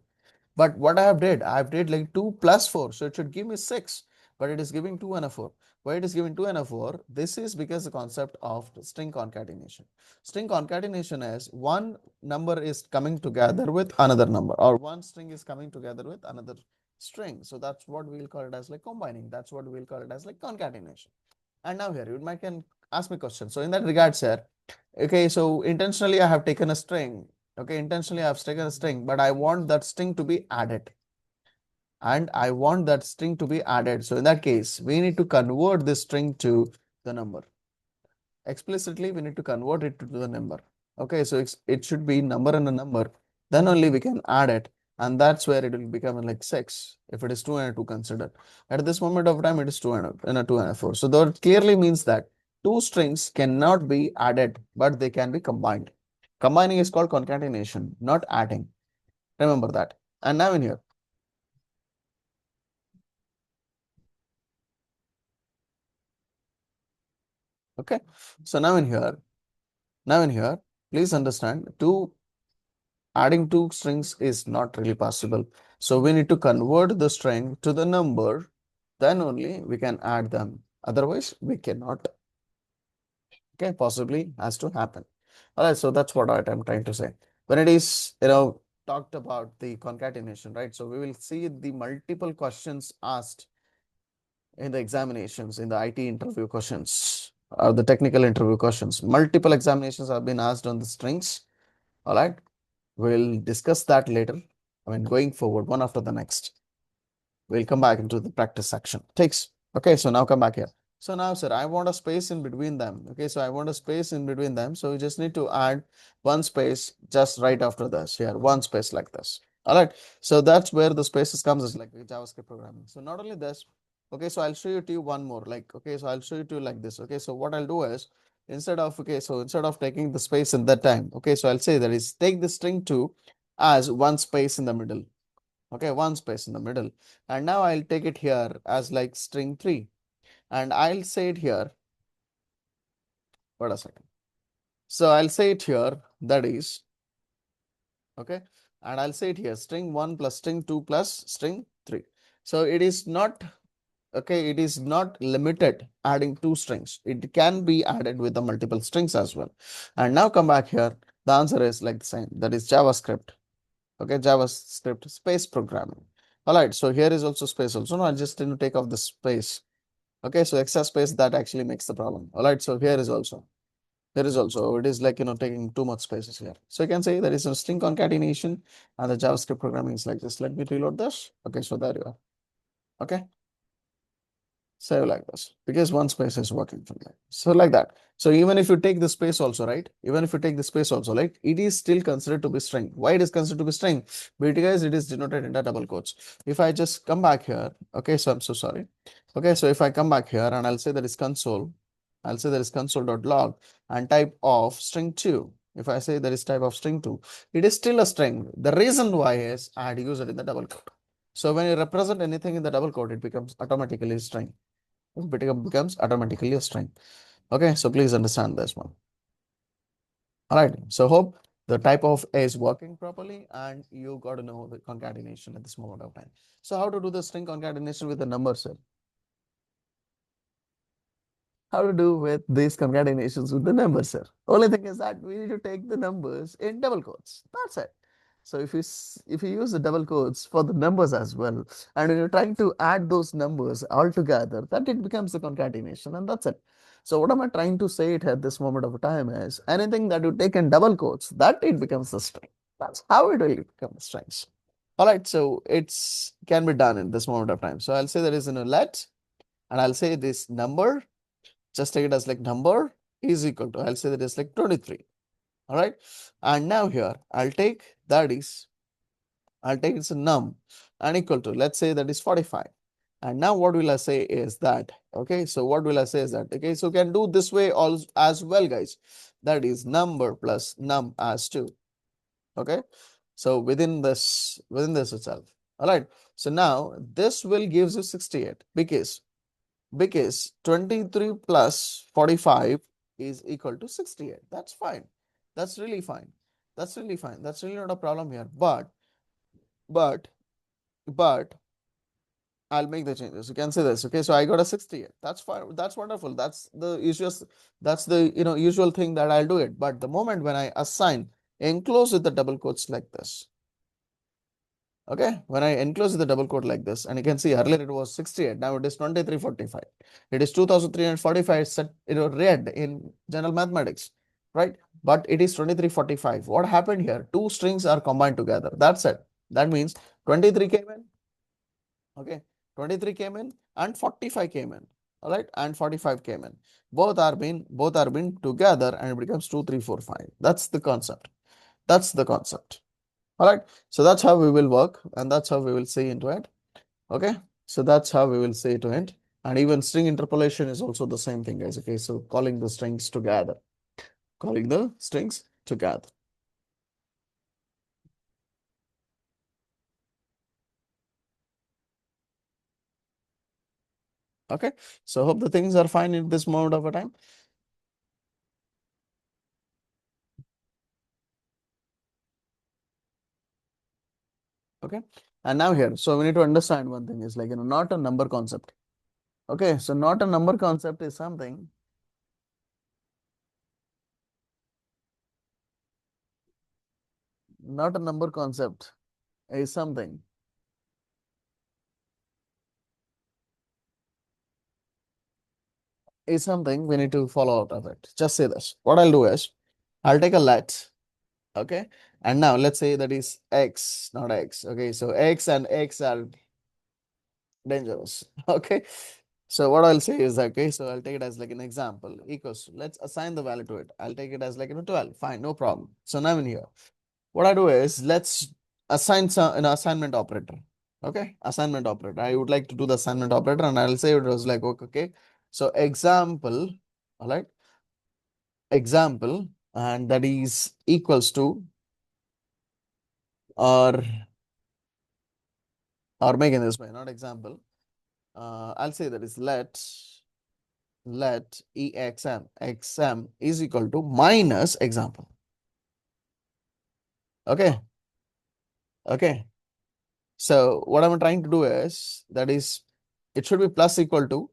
A: But what I have did like 2 plus 4, so it should give me 6, but it is giving 2 and a 4. Why it is giving 2 and a 4? This is because the concept of string concatenation. String concatenation is one number is coming together with another number, or one string is coming together with another string. So that's what we'll call it as like combining. That's what we'll call it as like concatenation. And now here you might can ask me question. So in that regard, sir, okay, so intentionally I have taken a string. Okay, intentionally I have taken a string, but I want that string to be added. And I want that string to be added. So in that case, we need to convert this string to the number. Explicitly, we need to convert it to the number. Okay, so it should be number and a number. Then only we can add it. And that's where it will become like 6. If it is 2 and a 2 considered. At this moment of time, it is 2 and a 2 and a 4. So that clearly means that two strings cannot be added, but they can be combined. Combining is called concatenation, not adding. Remember that. And now in here. Okay. So now in here, please understand, adding two strings is not really possible. So we need to convert the string to the number, then only we can add them. Otherwise, we cannot. Okay, possibly has to happen. All right, so that's what I'm trying to say. When it is, talked about the concatenation, right? So we will see the multiple questions asked in the examinations, in the IT interview questions, or the technical interview questions. Multiple examinations have been asked on the strings. All right. We'll discuss that later. I mean, going forward, one after the next. We'll come back into the practice section. Takes. Okay, so now come back here. So now, sir, I want a space in between them. Okay, so I want a space in between them. So you just need to add one space just right after this here, one space like this. All right. So that's where the spaces comes as like JavaScript programming. So not only this, okay, so I'll show you to you one more. Like, okay, so I'll show you to you like this. Okay, so what I'll do is instead of taking the space in that time, okay, so I'll say that is take the string two as one space in the middle. Okay, one space in the middle. And now I'll take it here as like string three. And I'll say it here. Wait a second. So I'll say it here, that is, okay, and I'll say it here, string 1 plus string 2 plus string 3. So it is not, okay, it is not limited adding two strings. It can be added with the multiple strings as well. And now come back here, the answer is like the same, that is JavaScript. Okay, JavaScript space programming. All right, so here is also space also. No, I just need to take off the space. Okay, so extra space that actually makes the problem. All right, so here is also. There is also, it is like, taking too much spaces here. So you can say there is a string concatenation and the JavaScript programming is like this. Let me reload this. Okay, so there you are. Okay. Save like this because one space is working for me. So like that. So even if you take the space also, right? Even if you take the space also, like it is still considered to be string. Why it is considered to be string? Because it is denoted in the double quotes. If I just come back here, okay, so I'm so sorry. Okay, so if I come back here and I'll say that is console, I'll say that is console.log and type of string two. If I say there is type of string two, it is still a string. The reason why is I had used it in the double quote. So when you represent anything in the double quote, it becomes automatically a string. It becomes automatically a string. Okay, so please understand this one. All right, so hope the type of A is working properly and you got to know the concatenation at this moment of time. So how to do the string concatenation with the numbers, sir? How to do with these concatenations with the numbers, sir? Only thing is that we need to take the numbers in double quotes. That's it. So if you use the double quotes for the numbers as well, and when you're trying to add those numbers all together, that it becomes the concatenation, and that's it. So what am I trying to say it at this moment of time is anything that you take in double quotes, that it becomes the string. That's how it will become strings. All right, so it's can be done in this moment of time. So I'll say there is an let, and I'll say this number, just take it as like number is equal to, I'll say that is like 23. All right. And now here I'll take that is, I'll take it's a num and equal to, let's say that is 45. And now what will I say is that, okay, so what will I say is that, okay, so can do this way also as well, guys. That is number plus num as 2. Okay. So within this itself. All right. So now this will gives you 68 because 23 plus 45 is equal to 68. That's fine. That's really fine. That's really fine. That's really not a problem here. But, but I'll make the changes. You can say this. Okay, so I got a 68. That's fine. That's wonderful. That's the usual thing that I'll do it. But the moment when I assign enclose with the double quotes like this, okay, when I enclose the double quote like this, and you can see earlier it was 68, now it is 2345. It is 2345 set, read in general mathematics, right? But it is 2345. What happened here? Two strings are combined together. That's it. That means 23 came in, okay, 23 came in and 45 came in. All right, and 45 came in. Both are being together and it becomes 2345. That's the concept. That's the concept. All right, so that's how we will work and that's how we will see into it. Okay, so that's how we will see into it. And even string interpolation is also the same thing, guys. Okay, so calling the strings together. Calling the strings together. Okay, so hope the things are fine in this moment of a time. Okay, and now here, so we need to understand one thing is like, not a number concept. Okay, so not a number concept is something. Not a number concept is something. Is something we need to follow out of it. Just say this. What I'll do is, I'll take a let, okay, and now let's say that is x, not x. Okay, so x and x are dangerous. Okay, So what I'll say is that, okay, so I'll take it as like an example equals to, let's assign the value to it. I'll take it as like, 12. Fine, no problem. So now in here, what I do is let's assign some an assignment operator. Okay, assignment operator. I would like to do the assignment operator, and I'll say it was like, okay. So example, all right, example, and that is equals to, or making this way, not example. I'll say that is let exam is equal to minus example. Okay, okay. So what I'm trying to do is that is it should be plus equal to,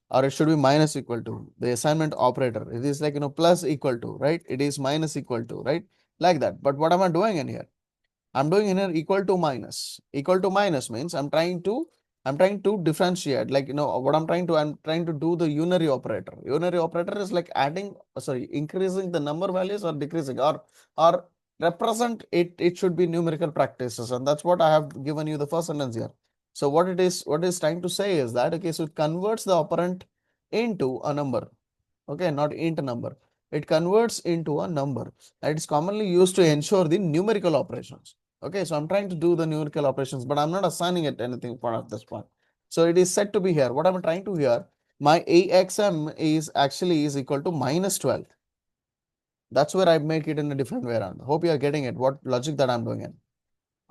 A: or it should be minus equal to the assignment operator. It is like, plus equal to, right? It is minus equal to, right? Like that. But what am I doing in here? I'm doing in here equal to minus. Equal to minus means I'm trying to differentiate. Like, what I'm trying to do the unary operator. Unary operator is like adding, sorry, increasing the number values or decreasing, or represent it. It should be numerical practices, and that's what I have given you the first sentence here. So what it's trying to say is that, okay, so it converts the operand into a number. Okay, not int number. It converts into a number. And it's commonly used to ensure the numerical operations. Okay, so I'm trying to do the numerical operations, but I'm not assigning it anything for at this point. So it is set to be here. What I'm trying to here, my AXM is actually is equal to minus 12. That's where I make it in a different way around. Hope you are getting it, what logic that I'm doing in.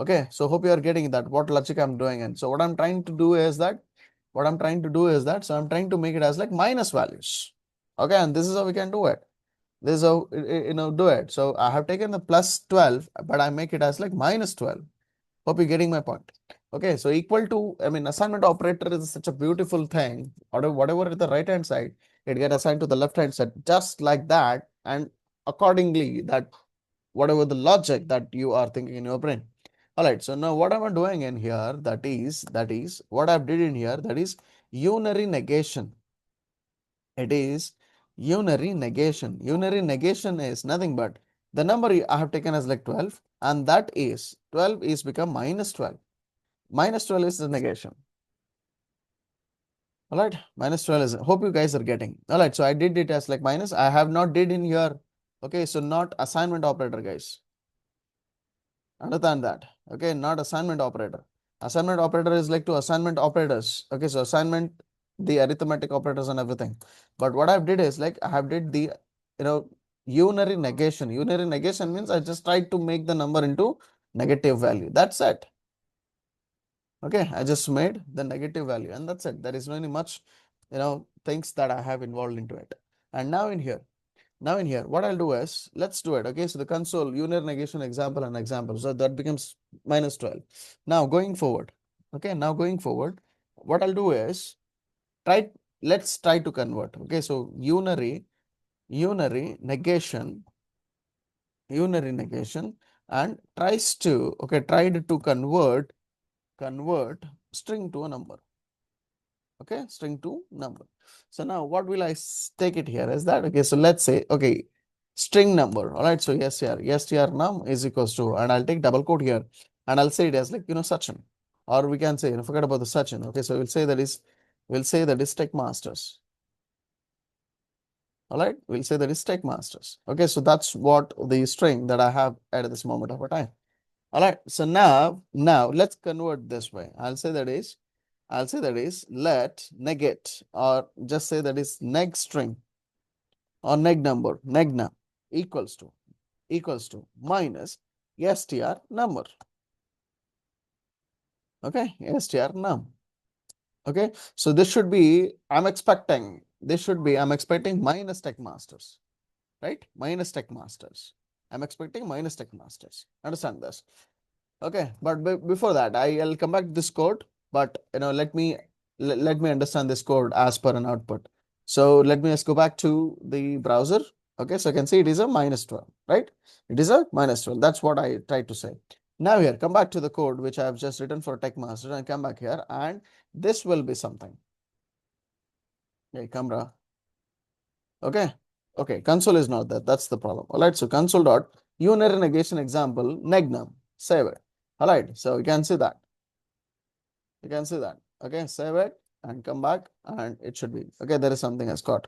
A: Okay, so hope you are getting that, what logic I'm doing in. So what I'm trying to do is that, so I'm trying to make it as like minus values. Okay, and this is how we can do it. This is how, do it. So I have taken the plus 12, but I make it as like minus 12. Hope you're getting my point. Okay, so equal to, assignment operator is such a beautiful thing. Whatever at the right hand side, it get assigned to the left hand side, just like that, and accordingly that whatever the logic that you are thinking in your brain. All right, so now what am I doing in here? That is what I've did in here. That is unary negation. It is unary negation. Unary negation is nothing but the number I have taken as like 12, and that is 12 is become minus 12. Minus 12 is the negation. All right, minus 12 is, hope you guys are getting. All right, so I did it as like minus. I have not did in here. Okay, so not assignment operator, guys. Understand that. Okay, not assignment operator. Assignment operator is like to assignment operators. Okay, so assignment, the arithmetic operators and everything. But what I've did is like I have did the, unary negation. Unary negation means I just tried to make the number into negative value. That's it. Okay, I just made the negative value, and that's it. There is no any much, things that I have involved into it. And now in here, what I'll do is, let's do it. Okay, so the console, unary negation example and example. So that becomes minus 12. Now going forward, okay, what I'll do is, let's try to convert. Okay, so unary negation, and tried to convert string to a number. Okay, string to number. So now what will I take it here is that, okay, so let's say, okay, string number. All right, so str num is equals to, and I'll take double quote here, and I'll say it as like, Sachin, or we can say, forget about the Sachin. Okay, so we'll say that is tech masters. All right, we'll say that is tech masters. Okay, so that's what the string that I have at this moment of a time. All right, so now let's convert this way. I'll say that is let negate, or just say that is neg string, or neg number, neg num equals to minus str number. Okay, str num. Okay, so this should be, I'm expecting minus tech masters, right? Minus tech masters. I'm expecting minus tech masters. Understand this? Okay, but before that, I'll come back to this code, but let me understand this code as per an output. So let me just go back to the browser. Okay, so I can see it is a minus 12, right? It is a minus 12. That's what I tried to say. Now here, come back to the code which I have just written for TechMaster, and come back here, and this will be something. Okay, camera. Okay, okay, console is not that. That's the problem. All right, so console dot unary negation example negnum. Save it. All right, so you can see that. Okay, save it. and come back, and it should be okay. There is something has got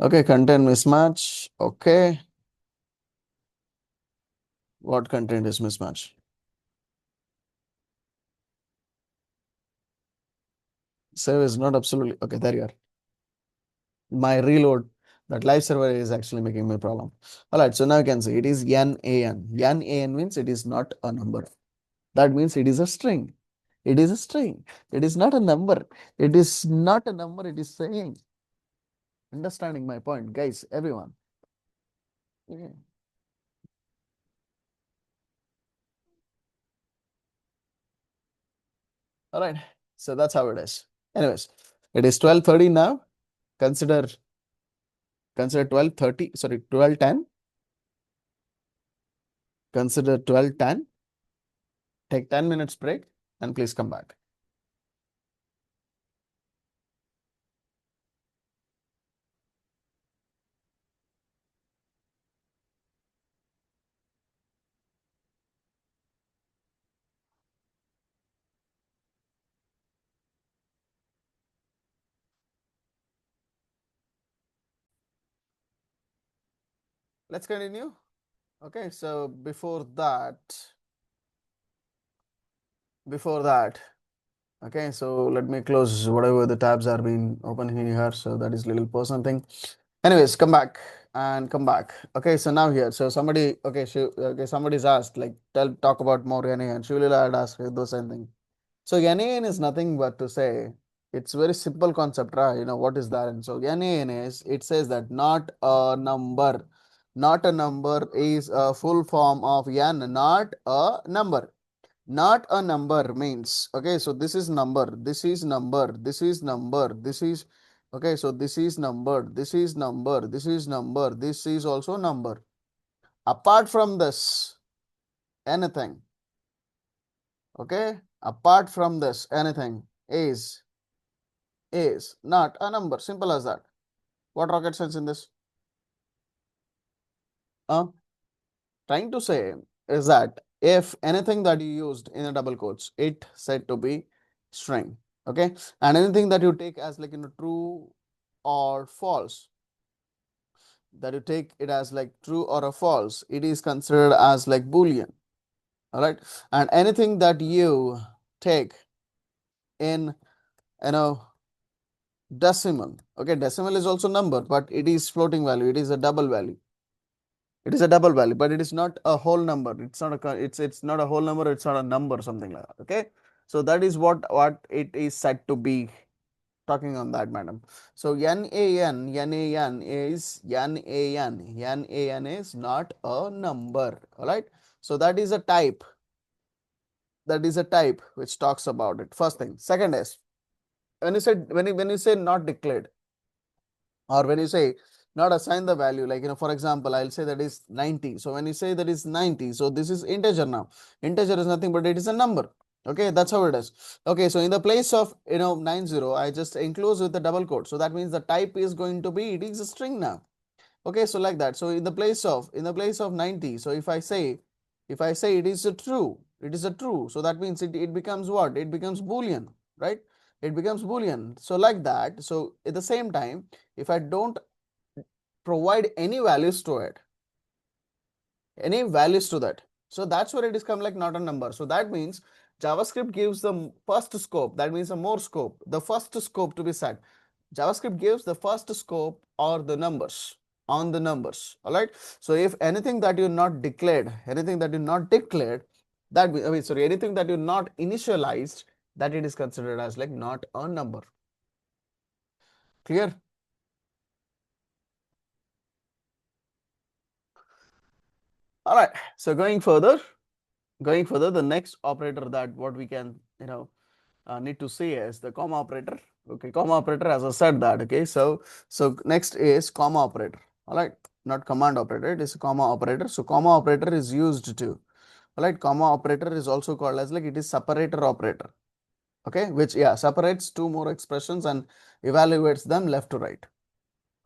A: okay. Content mismatch. Okay, what content is mismatch? Save is not absolutely okay. There you are. My reload, that live server is actually making me a problem. All right, so now you can see it is NaN. NaN means it is not a number. That means it is a string. It is a string. It is not a number. It is not a number. It is saying. Understanding my point, guys, everyone. Yeah. All right. So that's how it is. Anyways, it is 12:30 now. Consider 12:30, sorry, 12:10. Consider 12:10. Take 10 minutes break and please come back. Let's continue. Okay, so before that, okay, so let me close whatever the tabs are being open here. So that is little person thing. Anyways, come back and come back. Okay, so now here, so somebody, okay, somebody's asked like talk about more NA, and Shulila had asked those same thing. So NAN is nothing but to say it's very simple concept, right? You know what is that? And so NAN is, it says that not a number. Not a number is a full form of N, not a number. Not a number means, okay, so this is number, this is number, this is number, this is, okay, so this is number, this is number, this is number, this is also number. Apart from this, anything, okay, apart from this, anything is not a number. Simple as that. What rocket science in this? Uh, Trying to say is that if anything that you used in a double quotes, it said to be string. Okay, and anything that you take as like true or false, that you take it as like true or a false, it is considered as like boolean. All right, and anything that you take in you know decimal, okay, decimal is also number, but it is floating value, it is a double value. It is a double value, but it is not a whole number. It's not a it's not a whole number. It's not a number, something like that. Okay, so that is what it is said to be talking on that, madam. So NaN is not a number. All right. So that is a type. That is a type which talks about it. First thing. Second is when you say not declared, or when you say not assign the value, like for example, I'll say that is 90. So when you say that is 90, so this is integer. Now integer is nothing but it is a number. Okay, that's how it is. Okay, so in the place of 90, I just enclose with the double quote, so that means the type is going to be, it is a string now. Okay, so like that. So in the place of 90, so if I say it is a true, it is a true, so that means it becomes what? It becomes boolean, right? It becomes boolean. So like that. So at the same time, if I don't provide any values to it, any values to that, so that's where it is come like not a number. So that means JavaScript gives the first scope, that means a more scope, the first scope to be set. JavaScript gives the first scope or the numbers on the numbers. All right. So if anything that you not declared, anything that you not declared, that I mean, sorry, anything that you not initialized, that it is considered as like not a number. Clear? All right. So going further, the next operator that what we can need to see is the comma operator. Okay, comma operator, as I said that. Okay, so next is comma operator. All right, not command operator, it is a comma operator. So comma operator is used to, all right, comma operator is also called as like it is separator operator. Okay, which separates two more expressions and evaluates them left to right.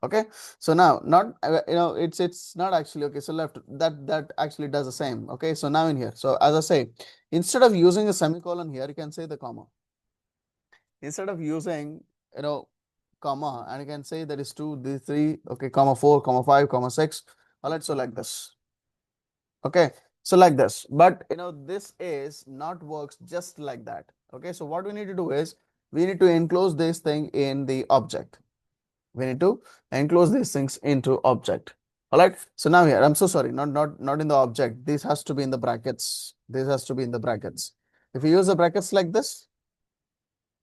A: Okay, so now not it's not actually, okay, so left, that actually does the same. Okay, so now in here, so as I say, instead of using a semicolon here, you can say the comma. instead of using, comma, and you can say that is 2, this 3, okay, comma 4, comma 5, comma 6. All right, so like this. Okay, so like this, but this is not works just like that. Okay, so what we need to do is we need to enclose this thing in the object. We need to enclose these things into object. All right, so now here, I'm so sorry, not in the object. This has to be in the brackets. This has to be in the brackets. If you use the brackets like this,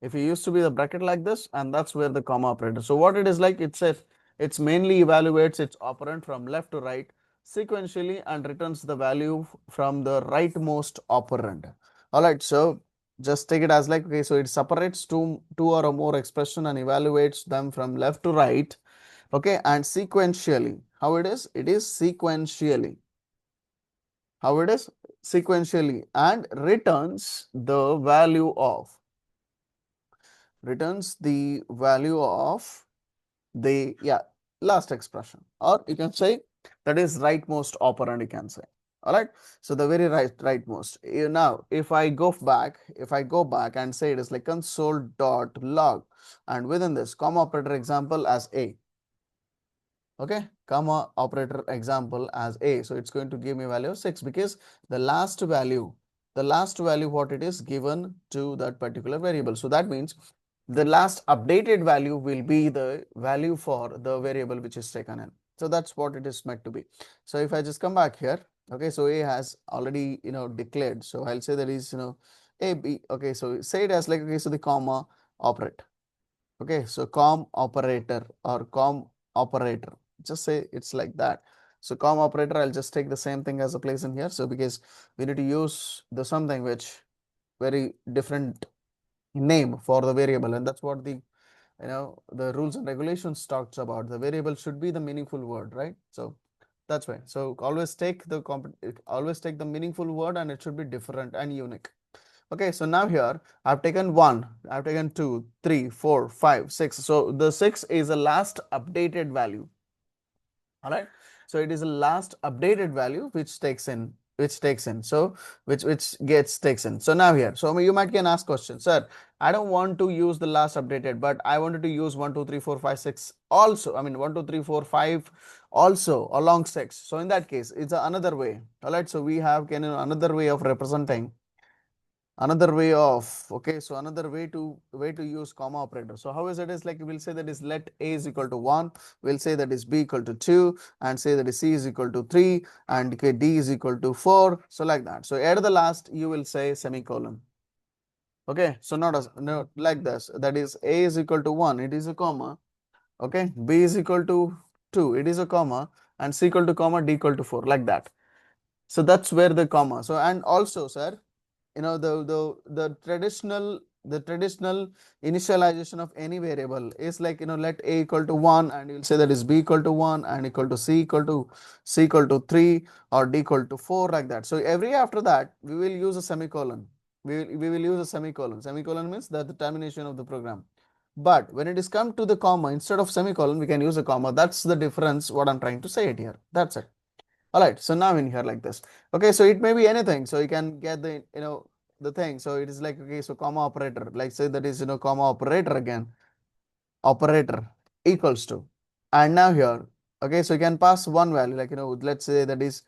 A: if you used to be the bracket like this, and that's where the comma operator. So what it is like, it's mainly evaluates its operand from left to right sequentially and returns the value from the rightmost operand. All right, so just take it as like, okay, so it separates two or more expression and evaluates them from left to right. Okay, and sequentially, how it is? It is sequentially. How it is? Sequentially, and returns the value of the, yeah, last expression, or you can say that is rightmost operand, you can say. All right, so the very rightmost. Now if I go back and say it is like console dot log, and within this comma operator example as a, okay, comma operator example as a, so it's going to give me value of 6 because the last value what it is given to that particular variable. So that means the last updated value will be the value for the variable which is taken in. So that's what it is meant to be. So if I just come back here, okay, so a has already declared, so I'll say that is a b. Okay, so say it as like, okay, so the comma operate. Okay, so com operator or com operator, just say it's like that. So com operator, I'll just take the same thing as a place in here. So because we need to use the something which very different name for the variable, and that's what the rules and regulations talks about. The variable should be the meaningful word, right? So that's why. So always take the meaningful word, and it should be different and unique. Okay, so now here I've taken 1, I've taken 2, 3, 4, 5, 6. So the 6 is the last updated value. All right, so it is the last updated value so which gets takes in. So now here, so you might can ask question, sir, I don't want to use the last updated, but I wanted to use 1 2 3 4 5 6 also. I mean 1 2 3 4 5 also along 6. So in that case, it's another way. All right, so we have another way of representing, another way of, okay, so another way to use comma operator. So how is it is like, we'll say that is let a is equal to 1, we'll say that is b equal to 2, and say that is c is equal to 3, and okay, d is equal to 4. So like that. So at the last you will say semicolon. Okay, so not as no like this, that is a is equal to 1, it is a comma. Okay, b is equal to 2, it is a comma, and c equal to comma, d equal to 4, like that. So that's where the comma. So and also, sir, the traditional initialization of any variable is like, let a equal to 1, and you'll say that is b equal to 1, and equal to c equal to 3, or d equal to 4, like that. So every after that we will use a semicolon. We will use a semicolon means that the termination of the program. But when it is come to the comma, instead of semicolon we can use a comma. That's the difference what I'm trying to say it here. That's it. All right, so now in here like this. Okay, so it may be anything. So you can get the thing. So it is like, okay, so comma operator, like say that is comma operator again, operator equals to, and now here, okay, so you can pass one value, like let's say that is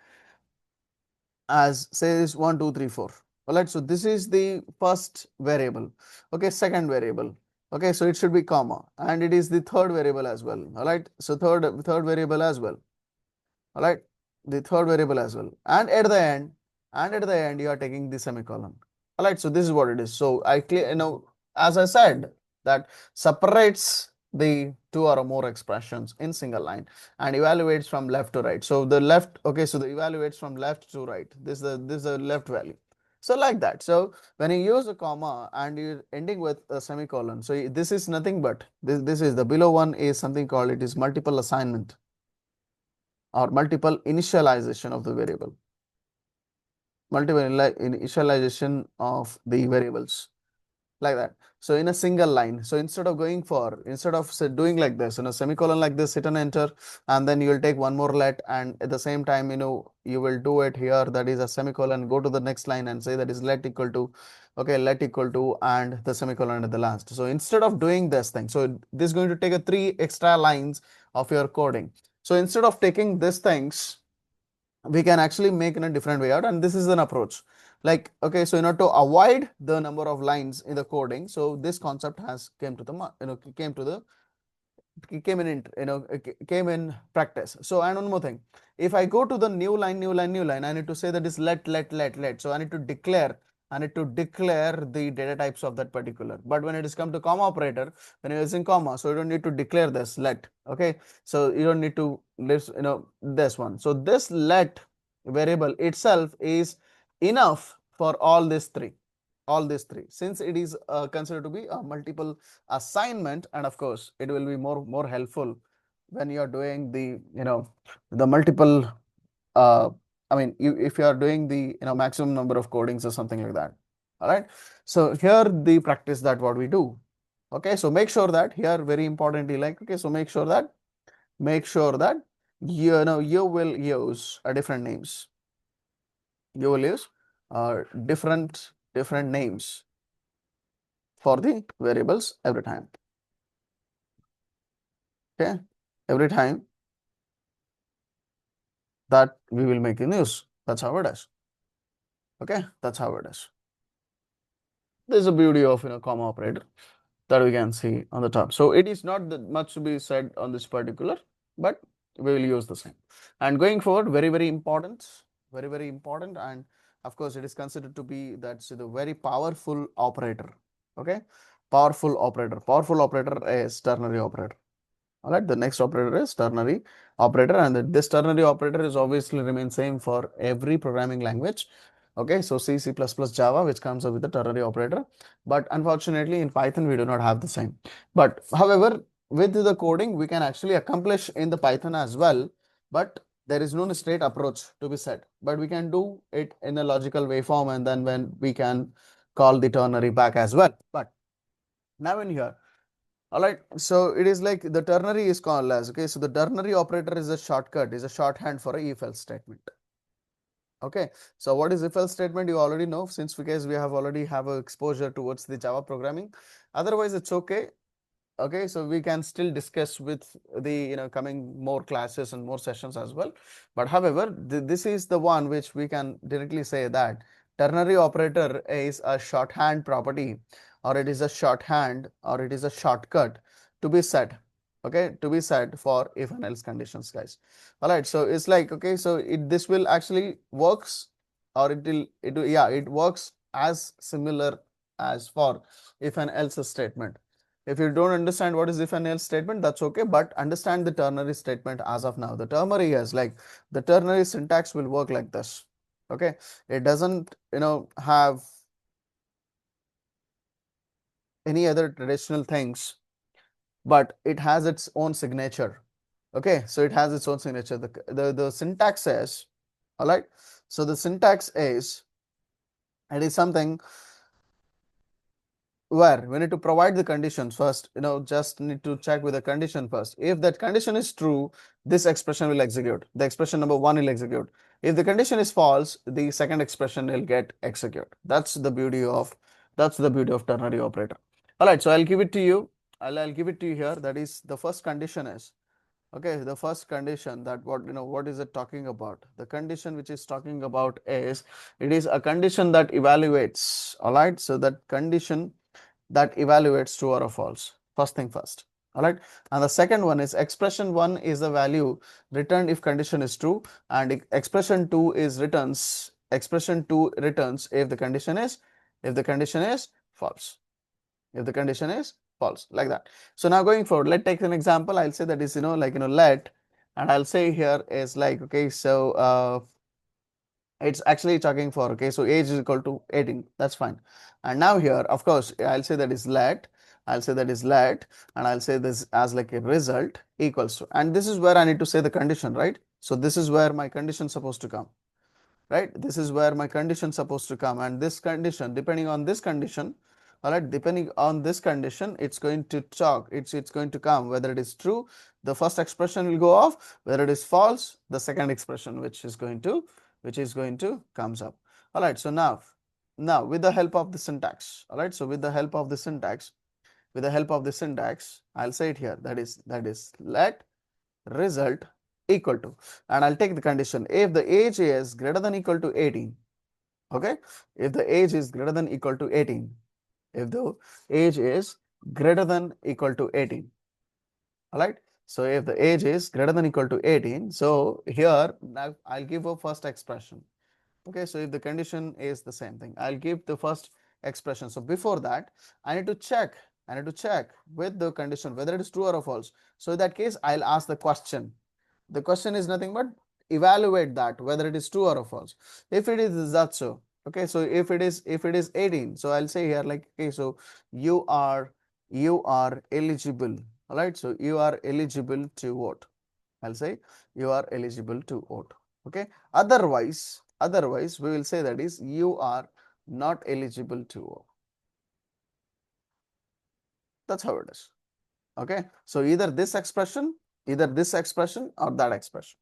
A: as say is 1 2 3 4. All right, so this is the first variable. Okay, second variable. Okay, so it should be comma, and it is the third variable as well. All right, so third variable as well. All right, the third variable as well, and at the end you are taking the semicolon. All right, so this is what it is. So I clear, as I said, that separates the two or more expressions in single line and evaluates from left to right. So the left, okay, so the evaluates from left to right, this is the left value. So like that. So when you use a comma and you're ending with a semicolon, so this is nothing but this is the below one is something called, it is multiple assignment or multiple initialization of the variable, multiple initialization of the variables. like that. So in a single line. So instead of say, doing like this, semicolon like this, hit and enter, and then you will take one more let, and at the same time, you will do it here, that is a semicolon, go to the next line and say that is let equal to, okay, let equal to, and the semicolon at the last. So instead of doing this thing, so this is going to take a 3 extra lines of your coding. So instead of taking these things, we can actually make in a different way out, and this is an approach. Like, okay, so to avoid the number of lines in the coding, so this concept has came to the came to the came in came in practice. So, and one more thing, if I go to the new line, I need to say that is let. So I need to declare the data types of that particular. But when it is come to comma operator, when you're using comma, so you don't need to declare this let. Okay, so you don't need to list this one. So this let variable itself is enough for all these three, since it is considered to be a multiple assignment, and of course it will be more helpful when you are doing the multiple uh, I mean, if you are doing the maximum number of codings or something like that. All right, so here the practice that what we do. Okay, so make sure that here, very importantly, like, okay, so make sure that you will use different names. You will use different names for the variables every time. Okay, every time that we will make the news. That's how it is. Okay, that's how it is. There's a beauty of comma operator that we can see on the top. So it is not that much to be said on this particular, but we will use the same. And going forward, very important, very important, and of course it is considered to be that's the very powerful operator. Okay, powerful operator. Powerful operator is ternary operator. All right, the next operator is ternary operator, and this ternary operator is obviously remain same for every programming language. Okay, so C, C++, Java, which comes up with the ternary operator. But unfortunately, in Python, we do not have the same. But however, with the coding, we can actually accomplish in the Python as well. But there is no straight approach to be said. But we can do it in a logical waveform, and then when we can call the ternary back as well. But now in here, all right, so it is like the ternary is called as, okay, so the ternary operator is a shortcut, is a shorthand for a if-else statement. Okay, so what is if-else statement? You already know, since because we have already have a exposure towards the Java programming. Otherwise, it's okay. Okay, so we can still discuss with the coming more classes and more sessions as well. But however, this is the one which we can directly say that ternary operator is a shorthand property, or it is a shorthand, or it is a shortcut to be set. Okay, to be set for if and else conditions, guys. All right, so it's like, okay, so this will actually works, or it works as similar as for if and else statement. If you don't understand what is if and else statement, that's okay, but understand the ternary statement as of now. The ternary is like, the ternary syntax will work like this. Okay, it doesn't have any other traditional things, but it has its own signature. Okay, so it has its own signature. The syntax is, all right, so the syntax is, it is something where we need to provide the conditions first, just need to check with the condition first. If that condition is true, this expression will execute, the expression number 1 will execute. If the condition is false, the second expression will get execute. That's the beauty of ternary operator. All right, so I'll give it to you. I'll give it to you here. That is, the first condition is, okay, the first condition, that what is it talking about? The condition which is talking about is, it is a condition that evaluates. All right, so that condition that evaluates true or false, first thing first. All right, and the second one is, expression 1 is the value returned if condition is true, and expression 2 is expression 2 returns if the condition is false. If the condition is false, like that. So now going forward, let's take an example. I'll say that is let, and I'll say here is like, okay, so it's actually talking for, okay, so age is equal to 18, that's fine. And now here, of course, I'll say that is let, and I'll say this as like a result equals to, and this is where I need to say the condition, right? So this is where my condition is supposed to come, right? This is where my condition is supposed to come, and this condition, depending on this condition, All right, depending on this condition, it's going to talk, it's going to come whether it is true, the first expression will go off, whether it is false, the second expression which is going to comes up. All right, so now with the help of the syntax, all right, so with the help of the syntax, I'll say it here, that is let result equal to, and I'll take the condition if the age is greater than equal to 18. Okay, if the age is greater than equal to 18, if the age is greater than equal to 18, all right, so if the age is greater than equal to 18, so here now I'll give a first expression. Okay, so if the condition is the same thing, I'll give the first expression. So before that, I need to check with the condition whether it is true or false. So in that case, I'll ask the question. The question is nothing but evaluate that whether it is true or false. If it is that so, okay, so if it is 18, so I'll say here like, okay, so you are eligible. All right, so you are eligible to vote. I'll say you are eligible to vote. Okay, otherwise we will say that is you are not eligible to vote. That's how it is. Okay, so either this expression or that expression.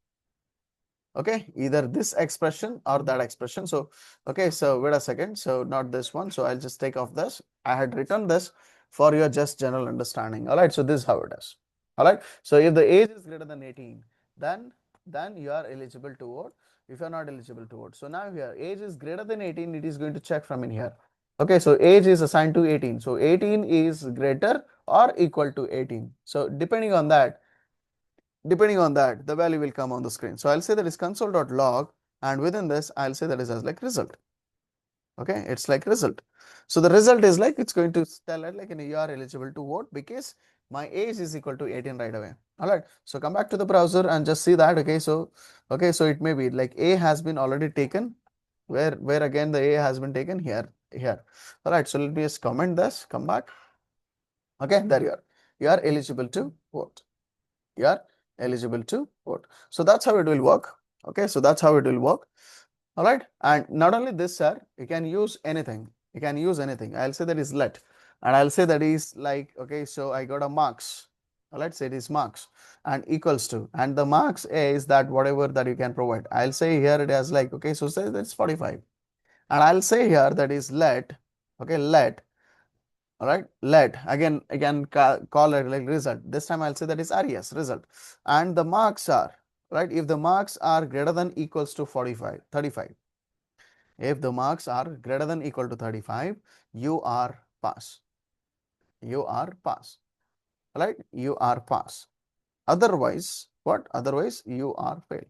A: Okay, either this expression or that expression. So okay, so wait a second, so not this one, so I'll just take off this. I had written this for your just general understanding. All right, so this is how it is. All right, so if the age is greater than 18, then you are eligible to vote. If you are not eligible to vote, so now here age is greater than 18, it is going to check from in here. Okay, so age is assigned to 18, so 18 is greater or equal to 18. So depending on that, the value will come on the screen. So I'll say that is console.log, and within this I'll say that is as like result. Okay, it's like result. So the result is like it's going to tell it like you are eligible to vote because my age is equal to 18 right away. All right, so come back to the browser and just see that. Okay, so it may be like A has been already taken, where again the A has been taken here. All right, so let me just comment this, come back. Okay, there you are eligible to vote. You are eligible to vote. So that's how it will work. Okay, so that's how it will work. All right, and not only this, sir, you can use anything. You can use anything. I'll say that is let, and I'll say that is like, okay, so I got a marks. Let's say it is marks and equals to, and the marks is that whatever that you can provide. I'll say here it has like, okay, so say that's 45, and I'll say here that is let, okay, let. All right, let again call it like result. This time I'll say that is res result, and the marks are right. If the marks are greater than equals to 35, if the marks are greater than equal to 35, you are pass. You are pass. All right, you are pass. Otherwise, what? Otherwise, you are fail.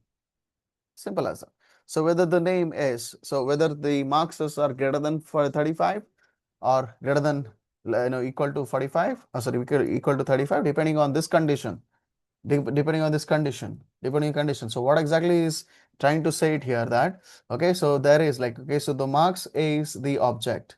A: Simple as that. So whether the name is, so whether the marks are greater than for 35 or greater than equal to 45, sorry, equal to 35, depending on this condition. So what exactly is trying to say it here that, okay, so there is like, okay, so the marks is the object.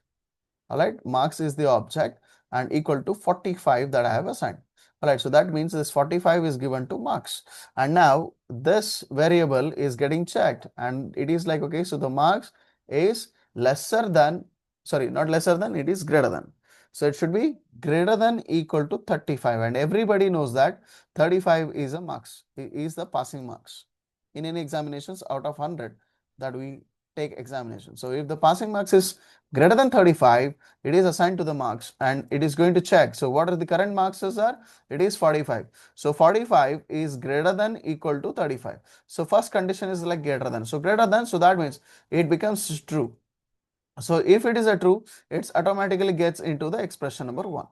A: All right, marks is the object and equal to 45 that I have assigned. All right, so that means this 45 is given to marks, and now this variable is getting checked, and it is like, okay, so the marks is lesser than, sorry, not lesser than, it is greater than. So it should be greater than equal to 35, and everybody knows that 35 is a marks, is the passing marks in any examinations out of 100 that we take examination. So if the passing marks is greater than 35, it is assigned to the marks and it is going to check. So what are the current marks are? It is 45. So 45 is greater than equal to 35. So first condition is like greater than. So greater than, so that means it becomes true. So if it is a true, it automatically gets into the expression number 1.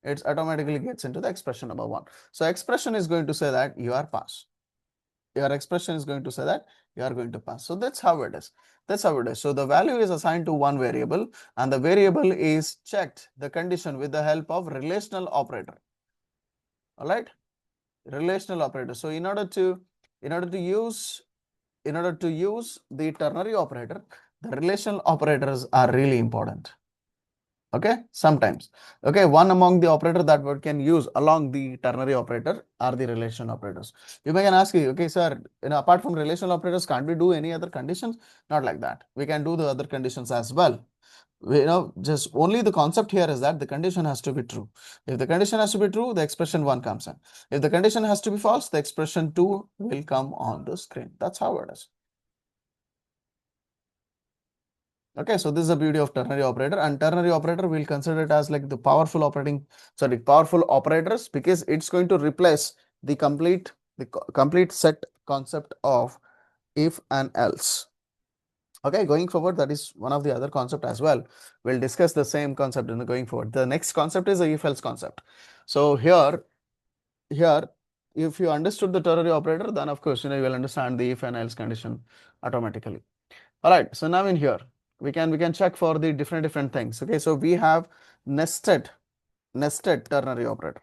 A: It automatically gets into the expression number 1. So expression is going to say that you are pass. Your expression is going to say that you are going to pass. So that's how it is. That's how it is. So the value is assigned to one variable and the variable is checked the condition with the help of relational operator. All right, relational operator. So in order to use the ternary operator, the relational operators are really important. Okay, sometimes. Okay, one among the operator that we can use along the ternary operator are the relational operators. You may can ask you, okay, sir, apart from relational operators, can't we do any other conditions? Not like that. We can do the other conditions as well. just only the concept here is that the condition has to be true. If the condition has to be true, the expression 1 comes in. If the condition has to be false, the expression 2 will come on the screen. That's how it is. Okay, so this is the beauty of ternary operator, and ternary operator we'll consider it as like the powerful operators, because it's going to replace the complete set concept of if and else. Okay, going forward, that is one of the other concept as well. We'll discuss the same concept in the going forward. The next concept is the if else concept. So here, if you understood the ternary operator, then of course you will understand the if and else condition automatically. All right, so now in here we can check for the different things. Okay, so we have nested ternary operator.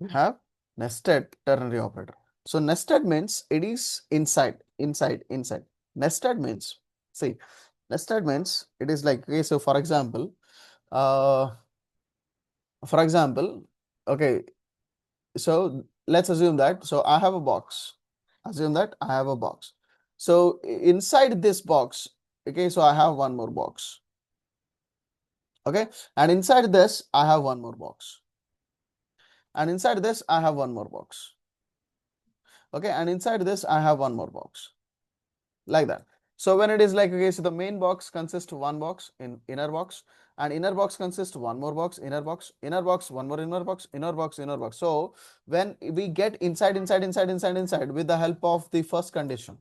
A: We have nested ternary operator. So nested means it is inside. Nested means, see, nested means it is like, okay, so uh, for example, okay, so let's assume that, so I have a box. Assume that I have a box. So inside this box, okay, so I have one more box. Okay, and inside this, I have one more box. And inside this, I have one more box. Okay, and inside this, I have one more box. Like that. So when it is like, okay, so the main box consists of one box in inner box, and inner box consists one more box, inner box, one more inner box, inner box, inner box. So when we get inside with the help of the first condition,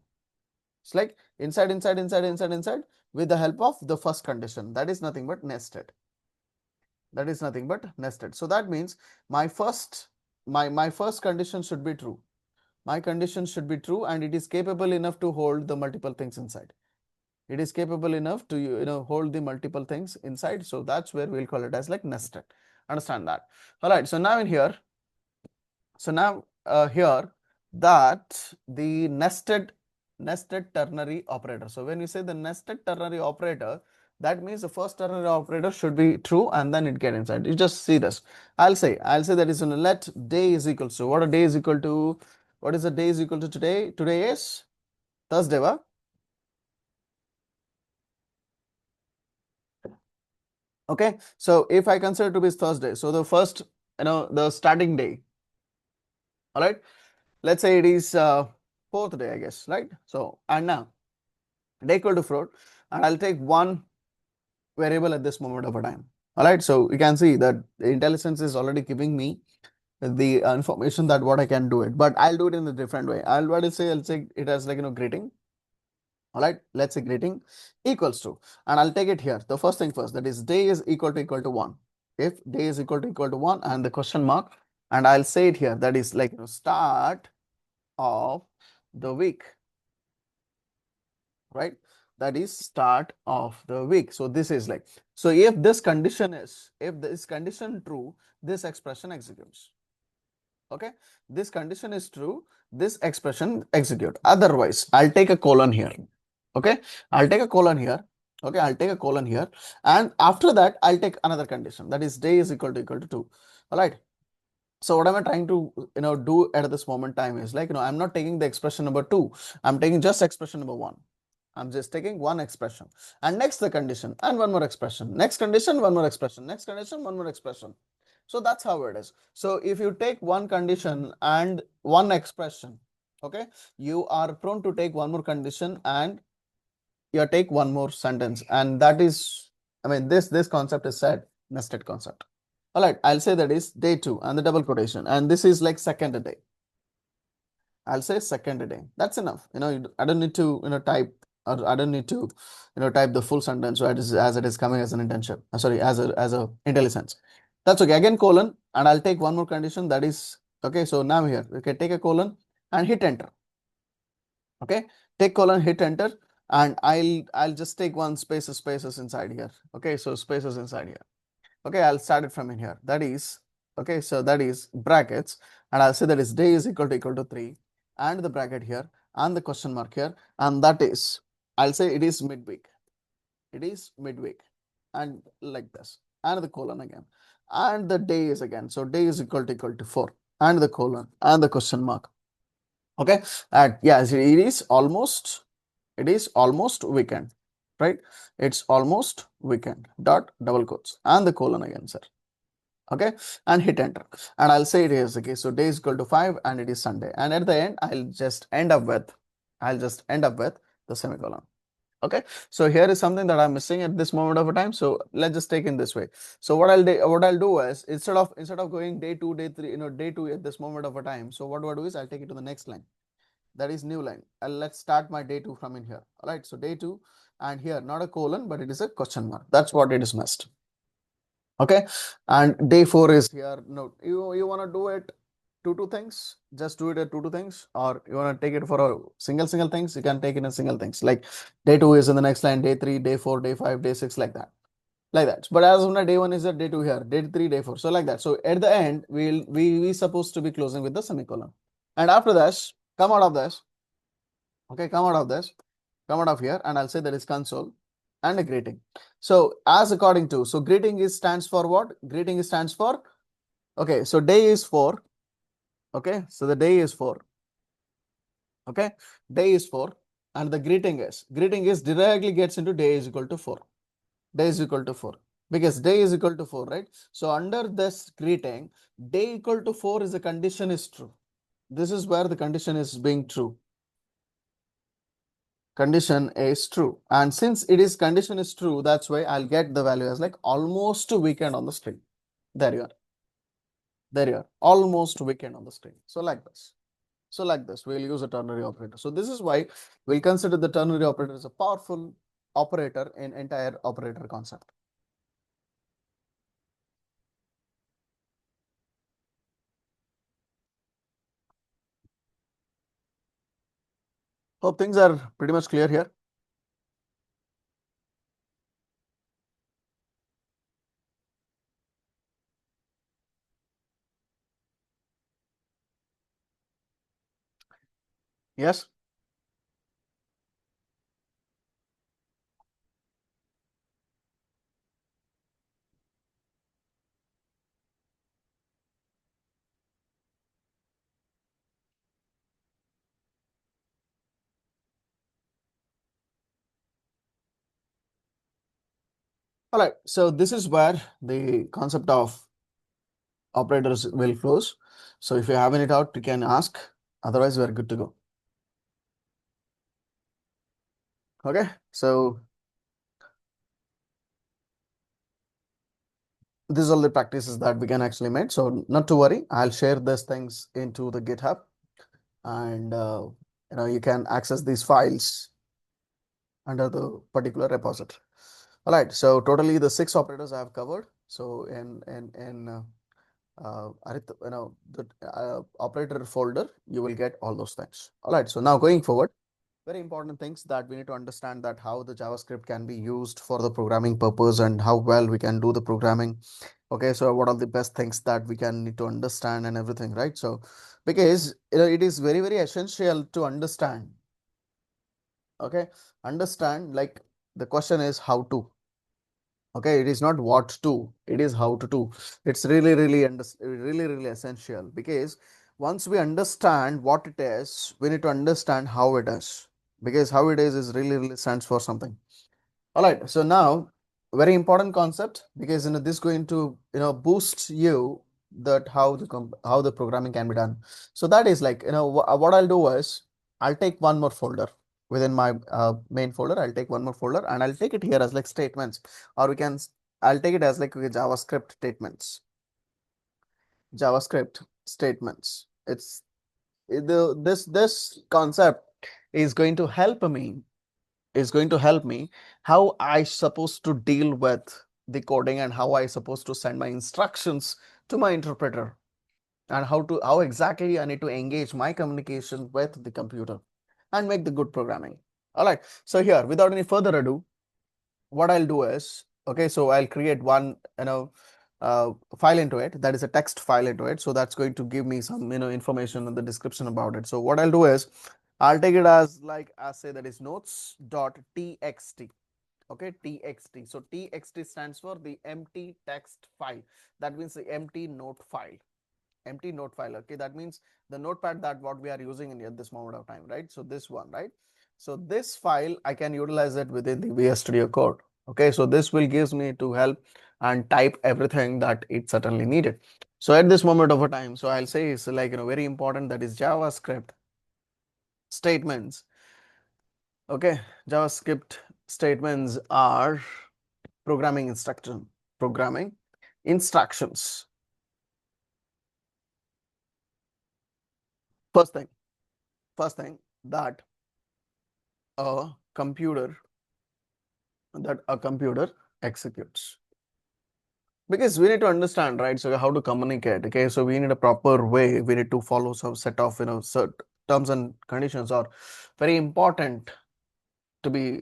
A: it's like inside with the help of the first condition. That is nothing but nested. That is nothing but nested. So that means my first condition should be true. My condition should be true, and it is capable enough to hold the multiple things inside. It is capable enough to hold the multiple things inside. So that's where we'll call it as like nested. Understand that? All right. So now in here, here that the nested ternary operator. So when we say the nested ternary operator, that means the first ternary operator should be true, and then it get inside. You just see this. I'll say that is let day is equal to, what a day is equal to, what is the day is equal to today? Today is Thursday, wa? Okay, so if I consider to be Thursday, so the first, the starting day, all right, let's say it is fourth day, I guess, right? So, and now day equal to 4, and I'll take one variable at this moment of a time. All right, so you can see that the intelligence is already giving me the information that what I can do it, but I'll do it in a different way. I'll say it as like, greeting. All right, let's say greeting equals to, and I'll take it here. The first thing first, that is day is equal to 1. If day is equal to 1 and the question mark, and I'll say it here, that is like, start of the week, right? That is start of the week. So this is like, so if this condition true, this expression executes. Okay, this condition is true, this expression execute. Otherwise, I'll take a colon here. Okay, I'll take a colon here. Okay, I'll take a colon here, and after that, I'll take another condition, that is day is equal to 2. All right. So what am I trying to do at this moment time is like, I'm not taking the expression number 2. I'm taking just expression number 1. I'm just taking one expression, and next the condition, and one more expression, next condition, one more expression, next condition, one more expression. So that's how it is. So if you take one condition and one expression, okay, you are prone to take one more condition and you take one more sentence, and that is, I mean, this concept is said nested concept. All right, I'll say that is day 2 and the double quotation, and this is like second day. I'll say second day. That's enough. I don't need to type, or I don't need to type the full sentence as it is coming as an internship. Sorry, as a IntelliSense. That's okay. Again colon, and I'll take one more condition, that is okay. So now here, okay, take a colon and hit enter. Okay, take colon, hit enter, and I'll just take one spaces inside here. Okay, so spaces inside here. Okay, I'll start it from in here. That is, okay, so that is brackets, and I'll say that is day is equal to 3, and the bracket here, and the question mark here, and that is, I'll say it is midweek. It is midweek, and like this, and the colon again, and the day is again. So day is equal to 4, and the colon, and the question mark. Okay, and yes, it is almost weekend. right? It's almost weekend, dot, double quotes, and the colon again, sir. Okay, and hit enter. And I'll say it is okay. So day is equal to 5 and it is Sunday. And at the end, I'll just end up with the semicolon. Okay, so here is something that I'm missing at this moment of a time. So let's just take in this way. So what I'll do is instead of going day 2, day 3, day 2 at this moment of a time. So what do I do is I'll take it to the next line. That is new line. Let's start my day 2 from in here. All right, so day 2, and here not a colon, but it is a question mark. That's what it is missed. Okay, and day 4 is here. No, you want to do it two things, just do it at two things, or you want to take it for a single things, you can take it in single things, like day 2 is in the next line, day 3, day 4, day 5, day 6, like that. But as of now, day 1 is at day 2 here, day 3, day 4, so like that. So at the end we supposed to be closing with the semicolon, and after this, come out of this. Okay, come out of here, and I'll say that is console and a greeting. So as according to, so greeting is stands for what? Greeting is stands for, okay, so day is 4. Okay, so the day is 4. Okay, day is 4, and the greeting is directly gets into day is equal to 4. Day is equal to 4, because day is equal to 4, right? So under this greeting, day equal to 4 is the condition is true. This is where the condition is being true. Condition is true, and since it is condition is true, that's why I'll get the value as like almost weekend on the screen. There you are. There you are. Almost weekend on the screen. So like this. So like this, we'll use a ternary operator. So this is why we'll consider the ternary operator as a powerful operator in entire operator concept. Hope things are pretty much clear here. Yes. All right. So this is where the concept of operators will close. So if you have any doubt, you can ask. Otherwise, we're good to go. Okay. So these are all the practices that we can actually make. So not to worry, I'll share these things into the GitHub, and you can access these files under the particular repository. All right, so totally the 6 operators I have covered. So in the operator folder, you will get all those things. All right, so now going forward, very important things that we need to understand, that how the JavaScript can be used for the programming purpose and how well we can do the programming. Okay, so what are the best things that we can need to understand and everything, right? So because it is very essential to understand. Okay, understand, like the question is how to. Okay, it is not what to, it is how to do. It's really essential, because once we understand what it is, we need to understand how it is, because how it is really stands for something. All right, so now very important concept, because this going to boost you that how the programming can be done. So that is like what I'll do is I'll take one more folder within my main folder. I'll take one more folder and I'll take it here as like statements, or I'll take it as like JavaScript statements. JavaScript statements. This concept is going to help me how I supposed to deal with the coding, and how I supposed to send my instructions to my interpreter, and how exactly I need to engage my communication with the computer and make the good programming. All right. So here, without any further ado, what I'll do is, okay, so I'll create one file into it, that is a text file into it. So that's going to give me some information in the description about it. So what I'll do is I'll take it as like say that is notes.txt. Okay, txt. So txt stands for the empty text file. That means the empty note file. Empty note file. Okay, that means the notepad that what we are using in at this moment of time, right? So this one, right? So this file, I can utilize it within the VS Studio Code. Okay, so this will gives me to help and type everything that it certainly needed. So at this moment of a time, so I'll say it's like, very important, that is JavaScript statements. Okay, JavaScript statements are programming instructions. First thing, that a computer executes, because we need to understand, right? So how to communicate. Okay, so we need a proper way, we need to follow some set of certain terms and conditions are very important to be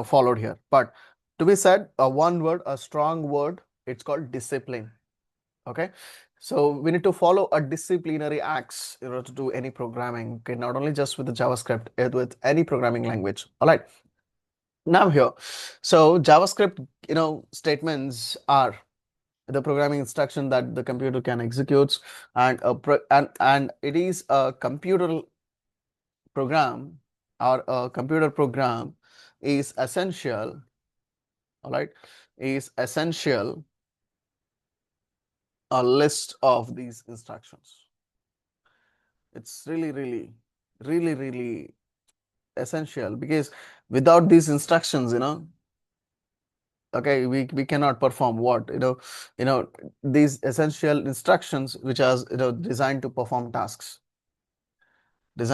A: followed here. But to be said, a strong word, it's called discipline. Okay, so we need to follow a disciplinary acts to do any programming. Okay, not only just with the JavaScript, with any programming language. All right, now here, so JavaScript statements are the programming instruction that the computer can execute, and and it is a computer program, or a computer program is essential. All right, is essential a list of these instructions. It's really essential, because without these instructions, okay, we cannot perform what these essential instructions, which are designed to perform tasks. It's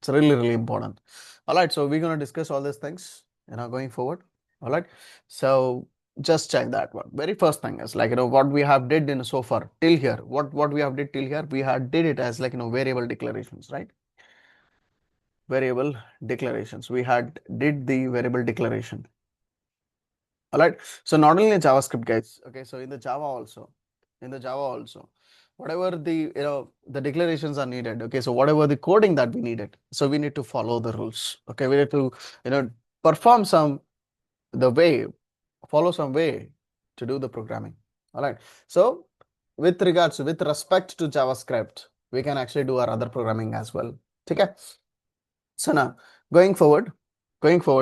A: really important. All right, so we're going to discuss all these things going forward. All right, so just check that one. Very first thing is like what we have did in so far till here. What we have did till here, we had did it as like variable declarations, right? Variable declarations. We had did the variable declaration. All right, so not only in JavaScript, guys. Okay, so in the Java also, whatever the the declarations are needed. Okay, so whatever the coding that we needed, so we need to follow the rules. Okay, we need to perform some the way, follow some way to do the programming. All right, so with respect to JavaScript, we can actually do our other programming as well. Okay, so now going forward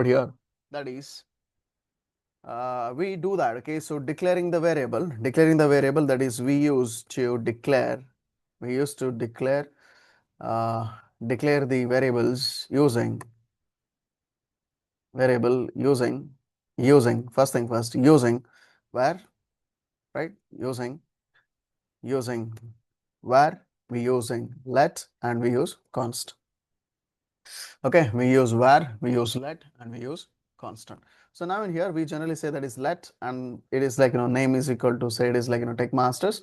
A: here, that is we do that. Okay, so declaring the variable, that is we use to declare declare the variables using first thing first, using where, right? Using where, we using let, and we use const. Okay, we use where, we use let, and we use constant. So now in here we generally say that is let, and it is like name is equal to, say it is like tech masters.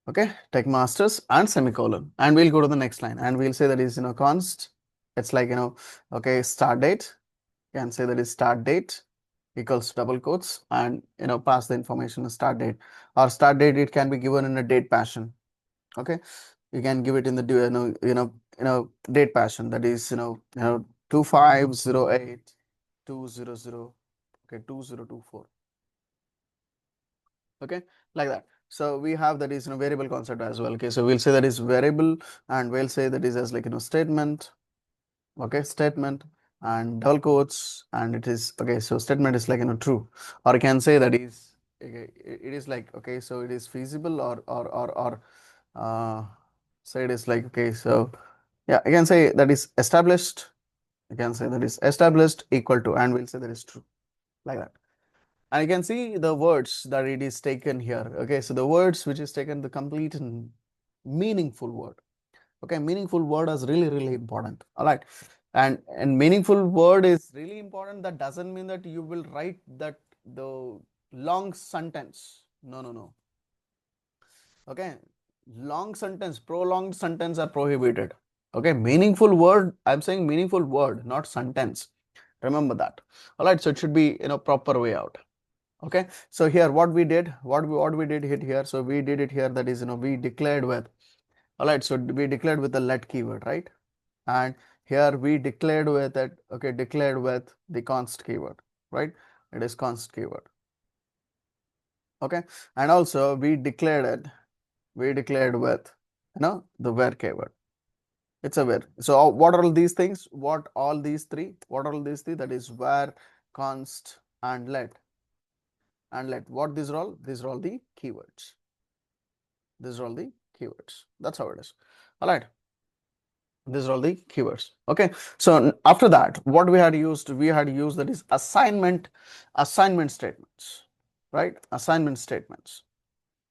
A: Okay, tech masters and semicolon, and we'll go to the next line and we'll say that is const. It's like okay, start date. You can say that is start date equals double quotes, and pass the information start date, or start date it can be given in a date passion. Okay, you can give it in the date passion, that is 2508 200, okay, 2024. Okay, like that. So we have that is variable concept as well. Okay, so we'll say that is variable, and we'll say that is as like statement. Okay, statement and double quotes, and it is okay, so statement is like true, or I can say that is okay, it is like okay, so it is feasible, or say it is like okay, so yeah, I can say that is established. I can say that is established equal to, and we'll say that is true, like that. And you can see the words that it is taken here. Okay, so the words which is taken, the complete and meaningful word. Okay, meaningful word is really important. All right, and meaningful word is really important. That doesn't mean that you will write that the long sentence. No. Okay, long sentence, prolonged sentence are prohibited. Okay, meaningful word, I'm saying meaningful word, not sentence. Remember that. All right, so it should be proper way out. Okay, so here what we did, what we did hit here, so we did it here, that is we declared with, all right, so we declared with the let keyword, right? And here we declared with it, okay, declared with the const keyword, right? It is const keyword. Okay, and also we declared with the where keyword. It's a where. So what are all these things? What all these three? What are all these three? That is where, const, and let. And let. What these are all? These are all the keywords. These are all the keywords. That's how it is. All right. These are all the keywords. Okay. So after that, what we had used that is assignment statements, right? Assignment statements.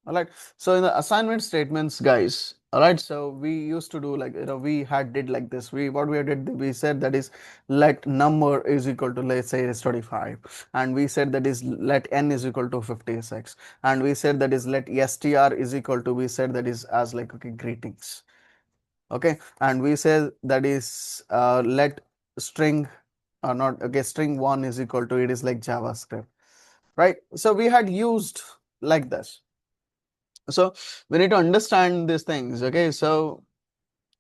A: All right. So in the assignment statements, guys, all right. So we used to do like, we had did like this. What we did, we said that is let number is equal to, let's say it's 25. And we said that is let n is equal to 56. And we said that is let str is equal to, we said that is as like, okay, greetings. Okay. And we said that is let string or not, okay, string one is equal to, it is like JavaScript, right? So we had used like this. So we need to understand these things. Okay, so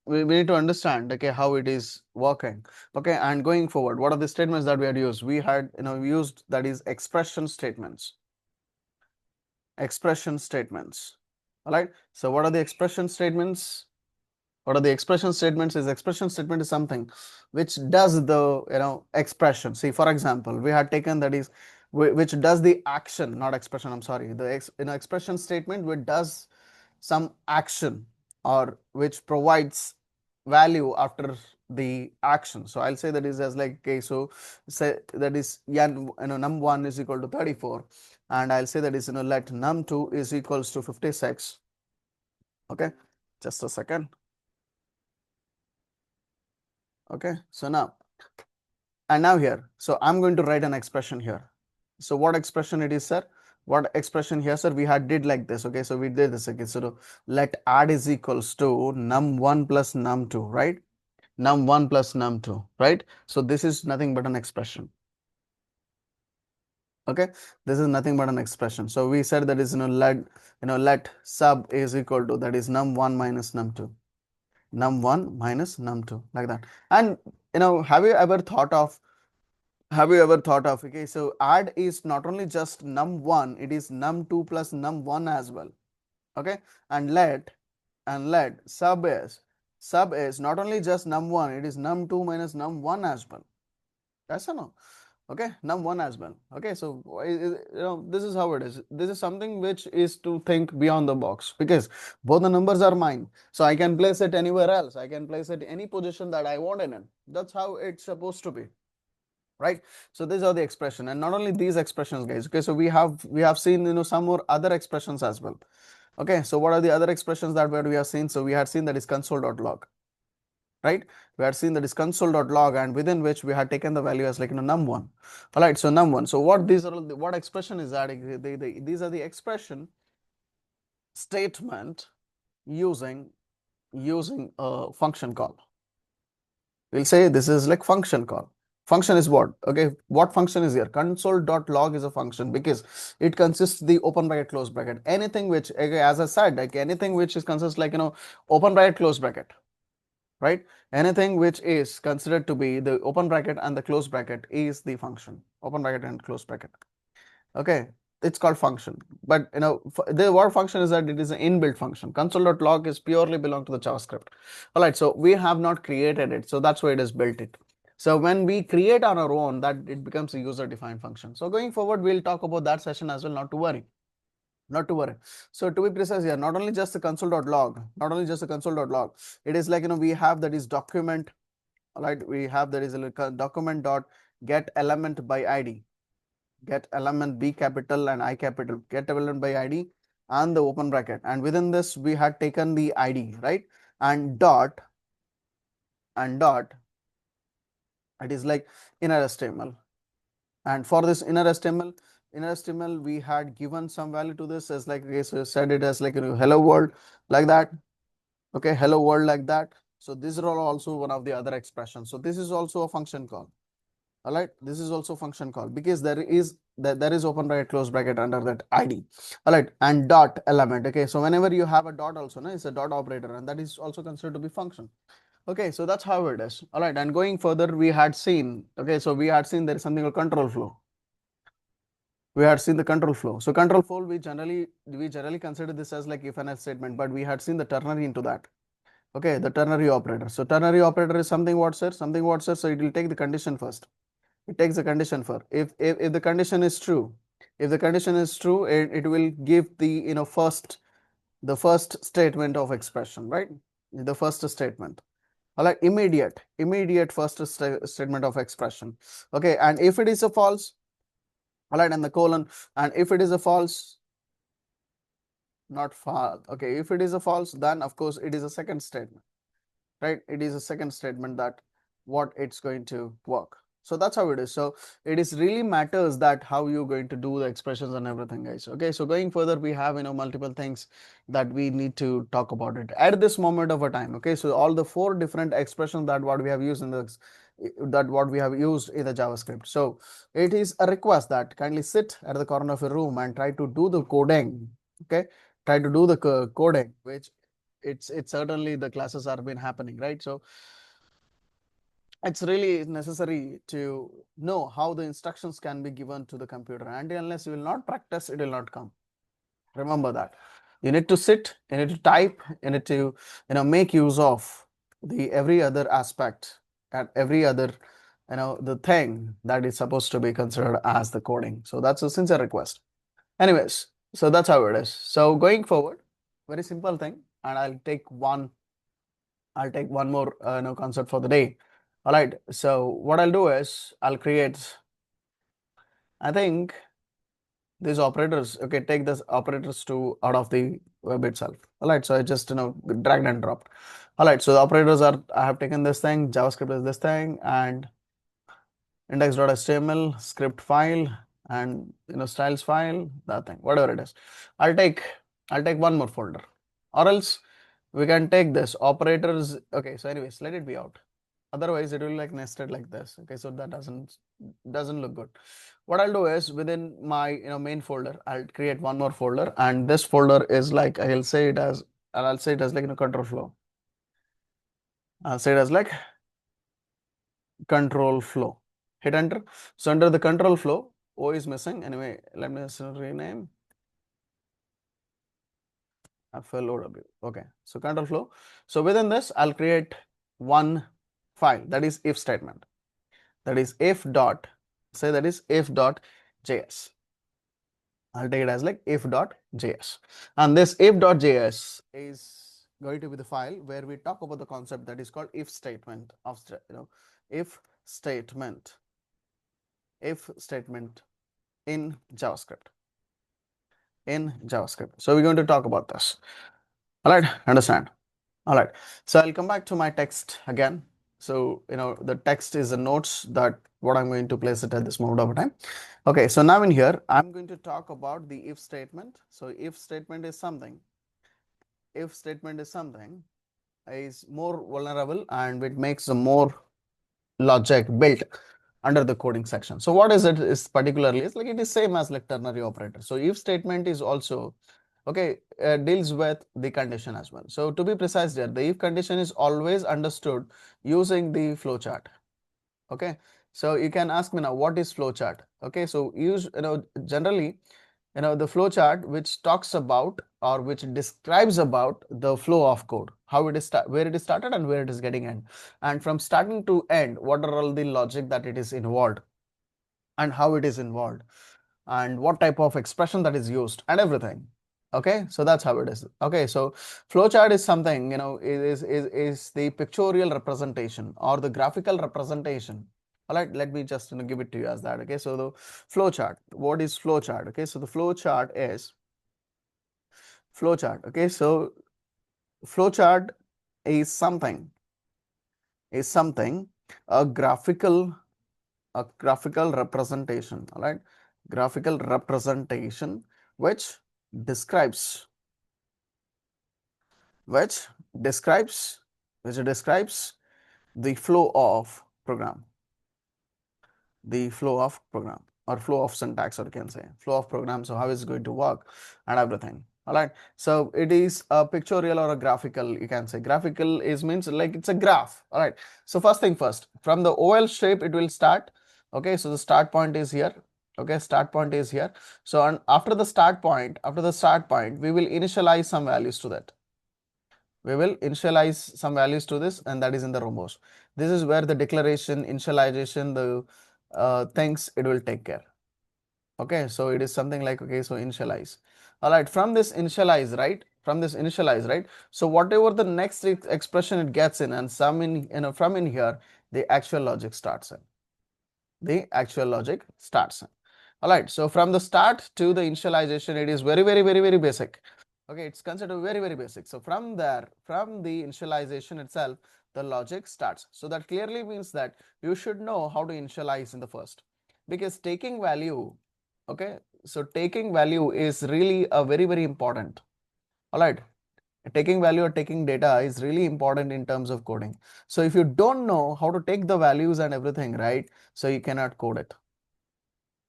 A: we need to understand, okay, how it is working. Okay, and going forward, what are the statements that we had used? We had used that is expression statements. Expression statements. All right. So what are the expression statements? What are the expression statements? Is expression statement is something which does the expression. See, for example, we had taken that is which does the action, not expression, I'm sorry, the expression statement which does some action or which provides value after the action. So I'll say that is as like, okay, so say that is num1 is equal to 34, and I'll say that is let num2 is equals to 56. Okay, just a second. Okay, so now here, so I'm going to write an expression here. So what expression it is, sir? What expression here, sir? We had did like this. Okay, so we did this. Okay, so let add is equals to num1 plus num2, right? Num1 plus num2, right? So this is nothing but an expression. Okay, this is nothing but an expression. So we said that is let sub is equal to, that is num1 minus num2, num1 minus num2, like that. And have you ever thought of, okay, so add is not only just num1, it is num2 plus num1 as well. Okay, and let sub is not only just num1, it is num2 minus num1 as well. Yes or no? Okay, num1 as well. Okay, so this is how it is. This is something which is to think beyond the box, because both the numbers are mine, so I can place it anywhere else. I can place it any position that I want in it. That's how it's supposed to be, right? So these are the expression, and not only these expressions, guys. Okay, so we have seen some more other expressions as well. Okay, so what are the other expressions that we have seen? So we had seen that is console.log, right? We had seen that is console.log, and within which we had taken the value as like num1. All right, so num1. So what these are what expression is that? These are the expression statement using a function call. We'll say this is like function call. Function is what? Okay, what function is here? Console.log is a function because it consists the open bracket, close bracket. Anything which, okay, as I said, like anything which is consists like open bracket, close bracket, right? Anything which is considered to be the open bracket and the close bracket is the function. Open bracket and close bracket. Okay, it's called function. But the word function is that it is an inbuilt function. Console.log is purely belong to the JavaScript. All right, so we have not created it, so that's why it is built it. So when we create on our own, that it becomes a user-defined function. So going forward, we'll talk about that session as well. Not to worry. Not to worry. So to be precise here, not only just the console.log, not only just the console.log, it is like we have that is document. All right, we have that is a document dot get element by id, get element b capital and I capital, get element by id and the open bracket, and within this we had taken the id, right? And dot it is like inner HTML, and for this inner HTML we had given some value to this as like, okay, so said it as like hello world, like that. Okay, hello world, like that. So these are also one of the other expressions. So this is also a function call. All right, this is also function call because there is open bracket, close bracket under that id. All right, and dot element. Okay, so whenever you have a dot also, no, it's a dot operator, and that is also considered to be function. Okay, so that's how it is. All right, and going further, we had seen, okay, so we had seen there is something called control flow. We had seen the control flow. So control flow, we generally consider this as like if and else statement, but we had seen the ternary into that. Okay, the ternary operator. So ternary operator is something what, sir? Something what, sir? So it will take the condition first. It takes the condition for if the condition is true, if the condition is true, it will give the the first statement of expression, right? The first statement. All right, immediate first statement of expression. Okay, and if it is a false, all right, and the colon, and if it is a false, not false. Okay, if it is a false, then of course it is a second statement, right? It is a second statement that what it's going to work. So that's how it is. So it is really matters that how you're going to do the expressions and everything, guys. Okay, so going further, we have multiple things that we need to talk about it at this moment of a time. Okay, so all the four different expressions that what we have used in this, that what we have used in the JavaScript. So it is a request that kindly sit at the corner of a room and try to do the coding. Okay, try to do the coding, which it's certainly the classes are been happening, right? So it's really necessary to know how the instructions can be given to the computer, and unless you will not practice, it will not come. Remember that you need to sit, you need to type, you need to make use of the every other aspect and every other the thing that is supposed to be considered as the coding. So that's a sincere request. Anyways, so that's how it is. So going forward, very simple thing, and I'll take one more concept for the day. All right. So what I'll do is I'll create, I think these operators. Okay, take this operators to out of the web itself. All right. So I just dragged and dropped. All right. So the operators are, I have taken this thing. JavaScript is this thing, and index.html script file, and styles file, that thing, whatever it is. I'll take I'll take one more folder, or else we can take this operators. Okay, so anyways, let it be out. Otherwise it will like nested like this. Okay, so that doesn't look good. What I'll do is within my main folder, I'll create one more folder, and this folder is like, I'll say it as, and I'll say it as like control flow. I'll say it as like control flow. Hit enter. So under the control flow, O is missing. Anyway, let me just rename FLOW. Okay, so control flow. So within this, I'll create one file, that is if statement. That is if dot, say that is if dot JS. I'll take it as like if dot JS. And this if dot JS is going to be the file where we talk about the concept that is called if statement of if statement in JavaScript. So we're going to talk about this. All right, understand. All right, so I'll come back to my text again. So the text is the notes that what I'm going to place it at this moment of time. Okay, so now in here I'm going to talk about the if statement. So if statement is something is more vulnerable, and it makes the more logic built under the coding section. So what is it is particularly, it's like it is same as like ternary operator. So if statement is also deals with the condition as well. So to be precise there, the if condition is always understood using the flowchart. Okay, so you can ask me now, what is flowchart? Okay, so use generally the flowchart which talks about or which describes about the flow of code, how it is where it is started and where it is getting end, and from starting to end what are all the logic that it is involved and how it is involved and what type of expression that is used and everything. Okay, so that's how it is. Okay, so flowchart is something is the pictorial representation or the graphical representation. All right, let me just give it to you as that. Okay, so the flowchart, what is flowchart? Okay, so the flowchart is flowchart. Okay, so flowchart is something a graphical representation. All right, graphical representation which describes which describes the flow of program, or flow of syntax, or you can say flow of program. So how it's going to work and everything. All right, so it is a pictorial or a graphical, you can say. Graphical is means like it's a graph. All right, so first thing first, from the oval shape it will start. Okay, so the start point is here. Okay, start point is here. So and after the start point we will initialize some values to that. We will initialize some values to this, and that is in the rhombus. This is where the declaration, initialization, the things it will take care. Okay, so it is something like, okay, so initialize. All right, from this initialize, right? From this initialize, right? So whatever the next expression it gets in, and some in, from in here, the actual logic starts in. The actual logic starts in. All right, so from the start to the initialization, it is very, very, very, very basic. Okay, it's considered very, very basic. So from there, from the initialization itself, the logic starts. So that clearly means that you should know how to initialize in the first, because taking value, okay, so taking value is really a very, very important. All right, taking value or taking data is really important in terms of coding. So if you don't know how to take the values and everything, right, so you cannot code it.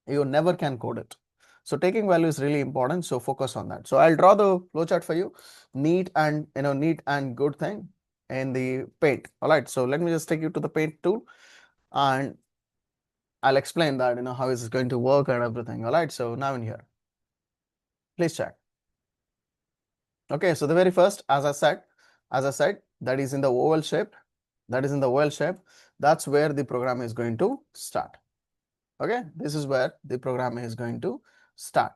A: You never can code it. So taking value is really important. So focus on that. So I'll draw the flowchart for you. Neat and neat and good thing in the paint. All right. So let me just take you to the paint tool, and I'll explain that how is it going to work and everything. All right. So now in here, please check. Okay. So the very first, as I said, that is in the oval shape. That is in the oval shape. That's where the program is going to start. Okay. This is where the program is going to start.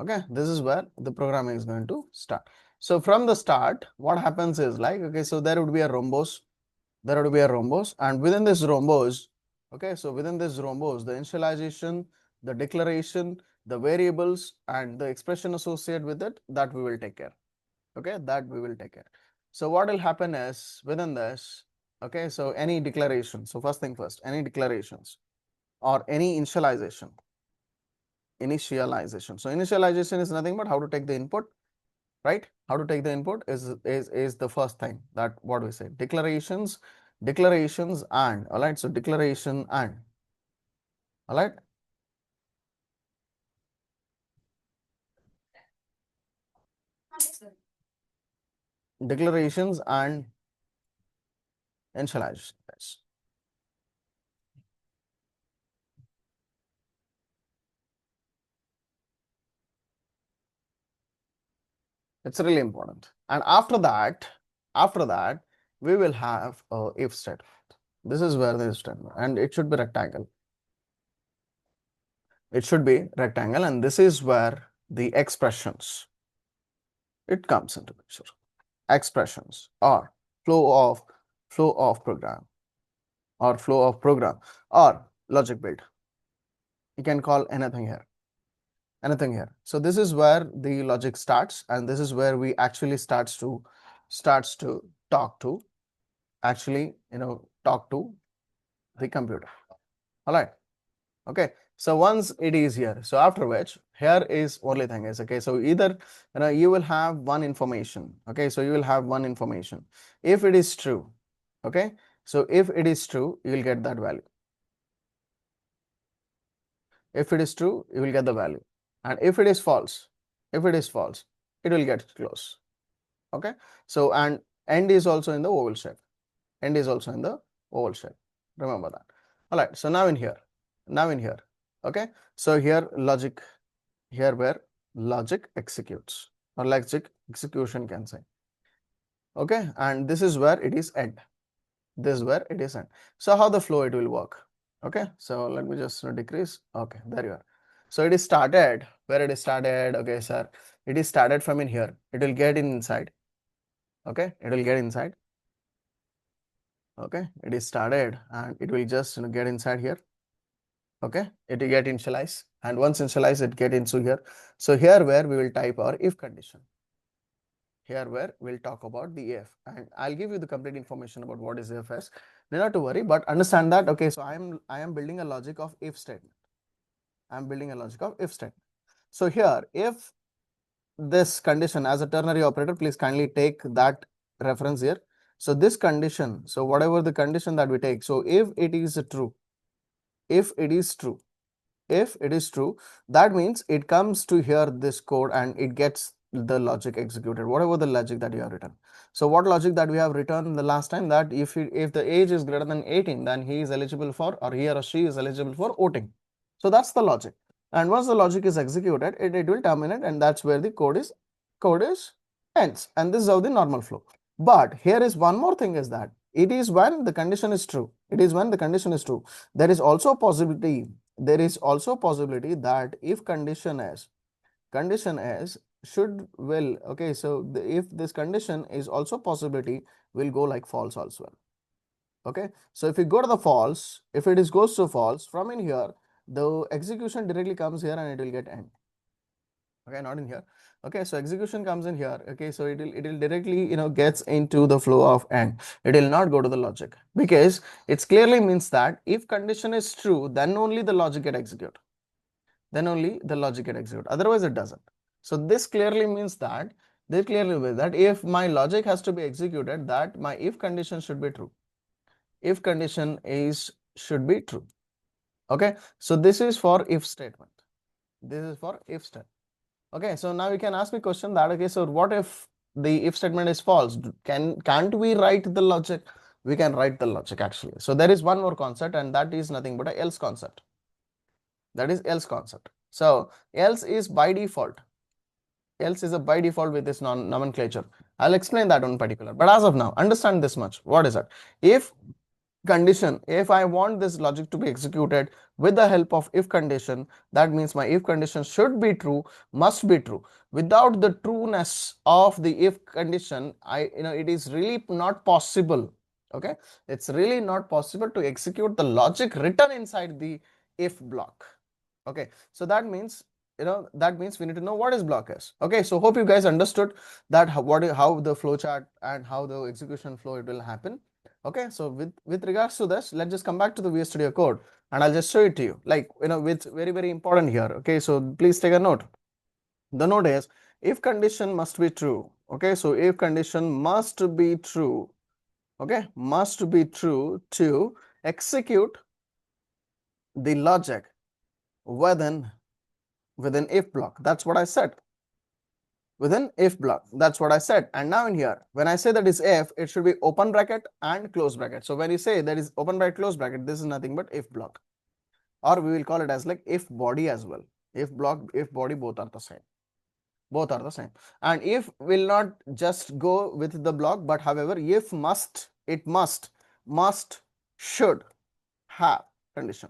A: Okay, this is where the programming is going to start. So from the start, what happens is like, okay, so there would be a rhombus, and within this rhombus, okay, so within this rhombus, the initialization, the declaration, the variables, and the expression associated with it, that we will take care. Okay, that we will take care. So what will happen is within this, okay, so any declaration. So first thing first, any declarations or any initialization. So initialization is nothing but how to take the input, right? How to take the input is the first thing that what we say. Declarations and, all right. So declaration and, all right. Declarations and initialization. It's really important. And after that, we will have a if statement. This is where the if statement, and it should be rectangle. It should be rectangle, and this is where the expressions it comes into picture. Expressions or flow of program or logic build. You can call anything here. So this is where the logic starts, and this is where we actually starts to talk to talk to the computer. All right. Okay. So once it is here, so after which here is only thing is, okay, so either you will have one information. Okay, so you will have one information. If it is true, okay, so if it is true, you will get that value. If it is true, you will get the value. And if it is false, it will get close. Okay. So, and end is also in the oval shape. Remember that. All right. So now in here, okay. So here logic, here where logic executes or logic execution can say. Okay. And this is where it is end. So how the flow it will work. Okay, so let me just decrease. Okay, there you are. So it is started where it is started. Okay, sir, it is started from in here. It will get inside. Okay, it will get inside. Okay, it is started and it will just get inside here. Okay, it will get initialized, and once initialized, it get into here. So here where we will type our if condition. Here where we'll talk about the if, and I'll give you the complete information about what is if as. Not to worry, but understand that. Okay, so I am building a logic of if statement. So here, if this condition as a ternary operator, please kindly take that reference here. So this condition, so whatever the condition that we take, so if it is true, that means it comes to here this code and it gets the logic executed, whatever the logic that you have written. So what logic that we have written the last time, that if the age is greater than 18, then he is eligible for, or he or she is eligible for voting. So that's the logic. And once the logic is executed, it will terminate, and that's where the code is ends. And this is how the normal flow. But here is one more thing, is that it is when the condition is true. It is when the condition is true. There is also a possibility. There is also a possibility that if condition is should will, okay, so if this condition is also possibility, will go like false also. Okay, so if you go to the false, if it is goes to false, from in here the execution directly comes here and it will get end. Okay, not in here. Okay, so execution comes in here. Okay, so it will directly, gets into the flow of end. It will not go to the logic, because it clearly means that if condition is true, then only the logic get execute. Then only the logic get execute. Otherwise, it doesn't. So this clearly means that if my logic has to be executed, that my if condition should be true. If condition is should be true. Okay, so this is for if statement. This is for if statement. Okay, so now you can ask me question that, okay, so what if the if statement is false? Can't we write the logic? We can write the logic actually. So there is one more concept, and that is nothing but a else concept. That is else concept. So else is by default. Else is a by default with this nomenclature. I'll explain that one particular. But as of now, understand this much. What is it? If condition, if I want this logic to be executed with the help of if condition, that means my if condition should be true, must be true. Without the trueness of the if condition, it is really not possible. Okay, it's really not possible to execute the logic written inside the if block. Okay, so that means, we need to know what is block is. Okay, so hope you guys understood that how the flow chart and how the execution flow it will happen. Okay, so with regards to this, let's just come back to the VS Studio Code, and I'll just show it to you, like, it's very important here. Okay, so please take a note. The note is if condition must be true. Okay, so if condition must be true, okay, must be true to execute the logic within if block. That's what I said. Within if block, that's what I said. And now in here, when I say that is if, it should be open bracket and close bracket. So when you say that is open bracket, close bracket, this is nothing but if block, or we will call it as like if body as well. If block, if body, both are the same. Both are the same. And if will not just go with the block, but however, if must, it must, should have condition.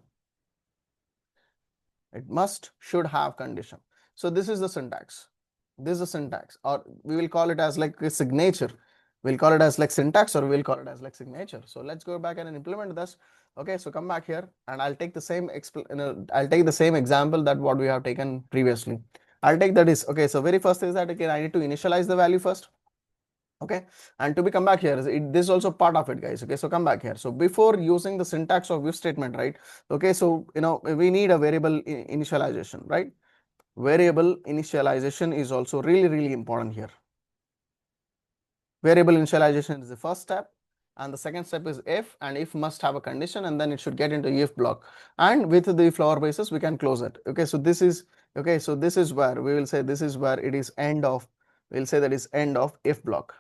A: It must, should have condition. So this is the syntax. This is the syntax, or we will call it as like a signature. We'll call it as like syntax, or we'll call it as like signature. So let's go back and implement this. Okay, so come back here, and I'll take the same I'll take the same example that what we have taken previously. I'll take that is, okay, so very first is that, okay, I need to initialize the value first. Okay, and to be come back here, this is also part of it, guys. Okay, so come back here. So before using the syntax of if statement, right? Okay, so we need a variable initialization, right? Variable initialization is also really important here. Variable initialization is the first step, and the second step is if, and if must have a condition, and then it should get into if block, and with the flower basis we can close it. Okay, so this is, okay, so this is where we will say this is where it is end of, we'll say that is end of if block.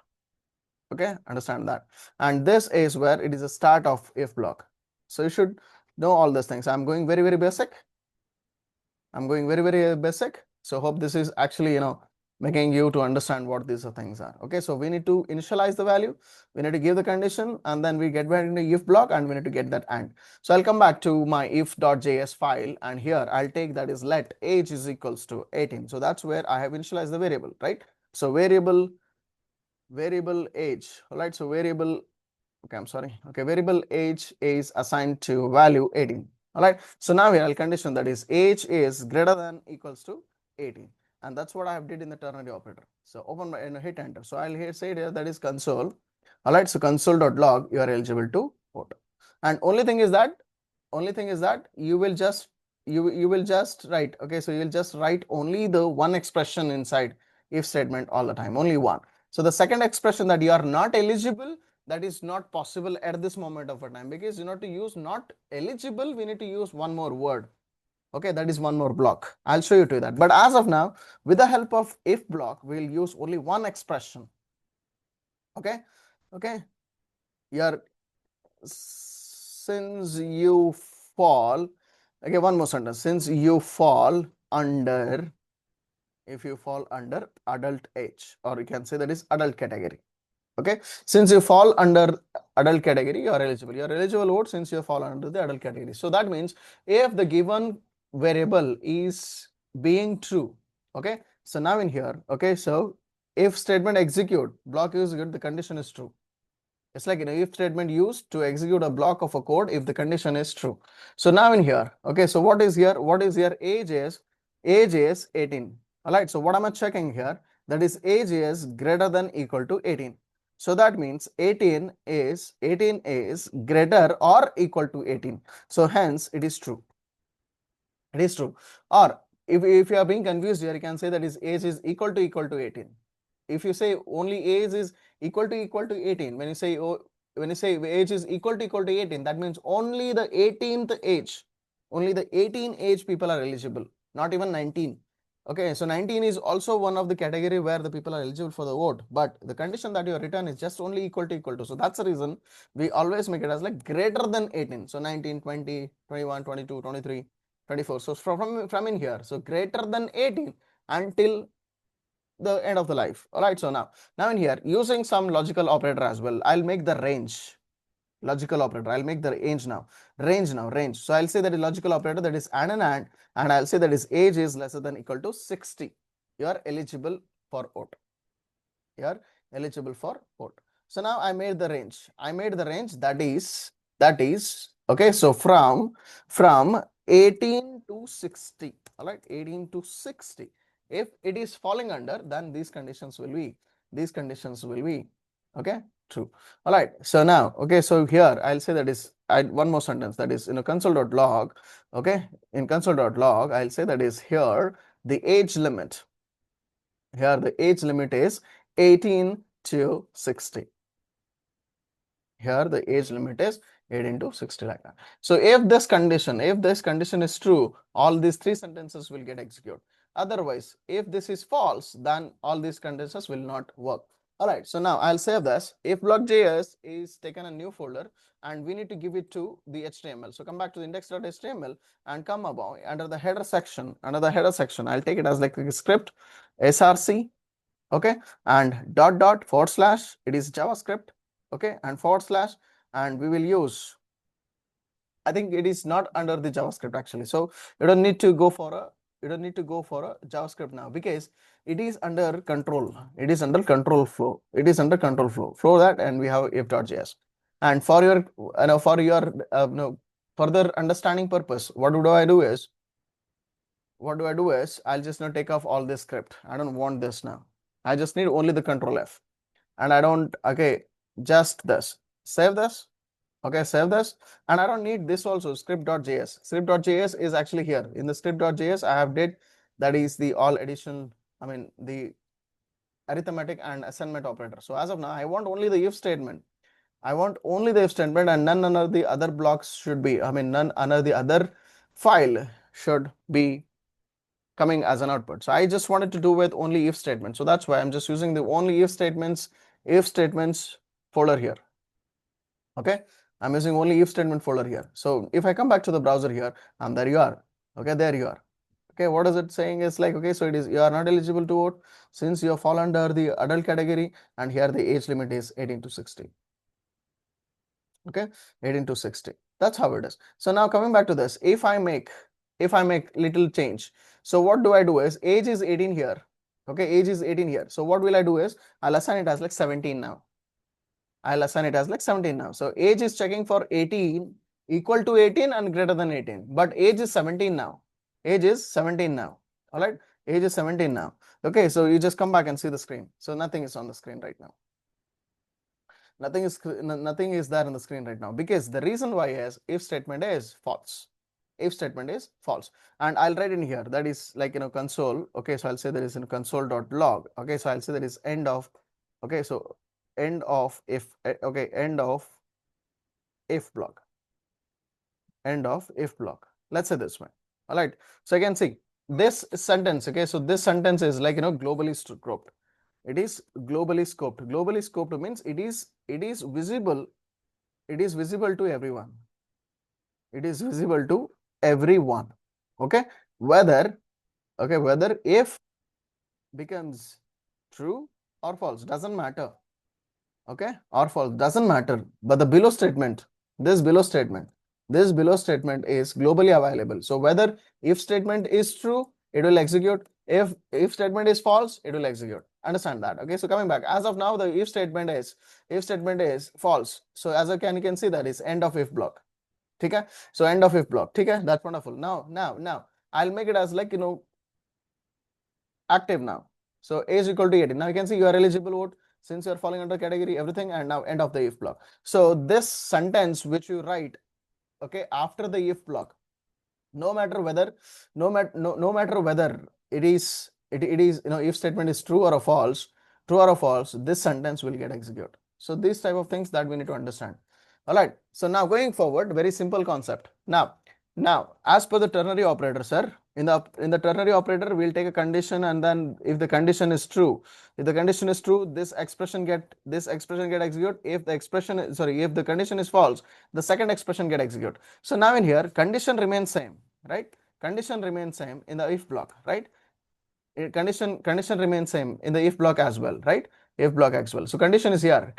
A: Okay, understand that. And this is where it is a start of if block. So you should know all these things. I'm going very basic. I'm going very basic. So hope this is actually, making you to understand what these things are. Okay, so we need to initialize the value, we need to give the condition, and then we get back into if block, and we need to get that and. So I'll come back to my if.js file, and here I'll take that is let age is equals to 18. So that's where I have initialized the variable, right? So variable age, all right, so variable, okay, I'm sorry, okay, variable age is assigned to value 18. All right, so now here I'll condition that is age is greater than equals to 18, and that's what I have did in the ternary operator. So open my and hit enter. So I'll here say here that is console. All right, so console.log, you are eligible to vote. And only thing is that you will just write, okay, so you'll just write only the one expression inside if statement all the time, only one. So the second expression that you are not eligible, that is not possible at this moment of a time, because you know to use not eligible, we need to use one more word. Okay, that is one more block. I'll show you to that. But as of now, with the help of if block, we'll use only one expression. Okay, okay. Here, since you fall, Okay, one more sentence. Since you fall under, if you fall under adult age, or you can say that is adult category. Okay, since you fall under adult category, you are eligible. You are eligible vote since you fall under the adult category. So that means if the given variable is being true. Okay, so now in here, okay, so if statement execute, block is good, the condition is true. It's like an if statement used to execute a block of a code if the condition is true. So now in here, okay, so what is here? What is here? Age is 18. All right, so what am I checking here? That is age is greater than equal to 18. So that means 18 is greater or equal to 18. So hence it is true. It is true. Or if you are being confused here, you can say that is age is equal to 18. If you say only age is equal to 18, when you say age is equal to 18, that means only the 18th age, only the 18 age people are eligible, not even 19. Okay, so 19 is also one of the category where the people are eligible for the vote, but the condition that you have written is just only equal to. So that's the reason we always make it as like greater than 18. So 19, 20, 21, 22, 23, 24. So from in here, so greater than 18 until the end of the life. All right, so now in here, using some logical operator as well, I'll make the range logical operator. I'll make the range. So I'll say that is logical operator, that is and I'll say that is age is lesser than equal to 60. You are eligible for vote. You are eligible for vote. So now I made the range. That is okay. So from 18 to 60. All right, 18 to 60. If it is falling under, then these conditions will be okay, true. All right, so now okay, so here I'll say that is one more sentence, that is in a console.log. Okay, in console.log I'll say that is here the age limit. Here the age limit is 18 to 60. Here the age limit is 18 to 60, like that. So if this condition is true, all these three sentences will get executed. Otherwise, if this is false, then all these conditions will not work. All right, so now I'll save this. If block.js is taken a new folder and we need to give it to the HTML. So come back to the index.html and come above under the header section. I'll take it as like a script src, okay, and // it is JavaScript, okay, and // and we will use, I think it is not under the JavaScript actually, so you don't need to go for a JavaScript now, because it is under control flow. Flow that, and we have if.js. And for your further understanding purpose, what do I do is I'll just now take off all this script. I don't want this now. I just need only the control F, and I don't, okay, just this. Save this. Okay, save this. And I don't need this also, script.js. Script.js is actually here. In the script.js, I have did, that is the all addition, the arithmetic and assignment operator. So as of now, I want only the if statement. And none of the other blocks should be, none of the other file should be coming as an output. So I just wanted to do with only if statement. So that's why I'm just using the only if statements folder here. Okay, I'm using only if statement folder here. So if I come back to the browser here, and there you are. Okay, there you are. Okay, what is it saying is like, okay, so it is, you are not eligible to vote since you fall under the adult category, and here the age limit is 18 to 60. Okay, 18 to 60. That's how it is. So now coming back to this, if I make little change, so what do I do is age is 18 here. Okay, age is 18 here. So what will I do is I'll assign it as like 17 now. So age is checking for 18 equal to 18 and greater than 18, but age is 17 now. All right, age is 17 now. Okay, so you just come back and see the screen. So nothing is on the screen right now. Nothing is there on the screen right now, because the reason why is if statement is false. And I'll write in here, that is like, console. Okay, so I'll say that is in console.log. Okay, so I'll say that is end of, okay, so end of if, okay, end of if block. Let's say this way. All right, so you can see this sentence. Okay, so this sentence is like, globally scoped. It is globally scoped means it is visible to everyone. It is visible to every one. Okay, whether whether if becomes true or false, doesn't matter. Okay, or false, doesn't matter. But the below statement, this below statement, this below statement is globally available. So whether if statement is true, it will execute. If statement is false, it will execute. Understand that? Okay, so coming back, as of now, the if statement is false. So as you can see that is end of if block. Okay, so end of if block. Okay, that's wonderful. Now I'll make it as like active now. So A is equal to 18. Now you can see you are eligible vote since you are falling under category, everything, and now end of the if block. So this sentence which you write, okay, after the if block, no matter whether, no matter whether it is if statement is true or a false, this sentence will get executed. So these type of things that we need to understand. All right. So now going forward, very simple concept. Now, as per the ternary operator, sir, in the ternary operator, we'll take a condition, and then if the condition is true, this expression get executed. If the if the condition is false, the second expression get executed. So now in here, condition remains same, right? Condition remains same in the if block, right? Condition remains same in the if block as well, right? If block as well. So condition is here.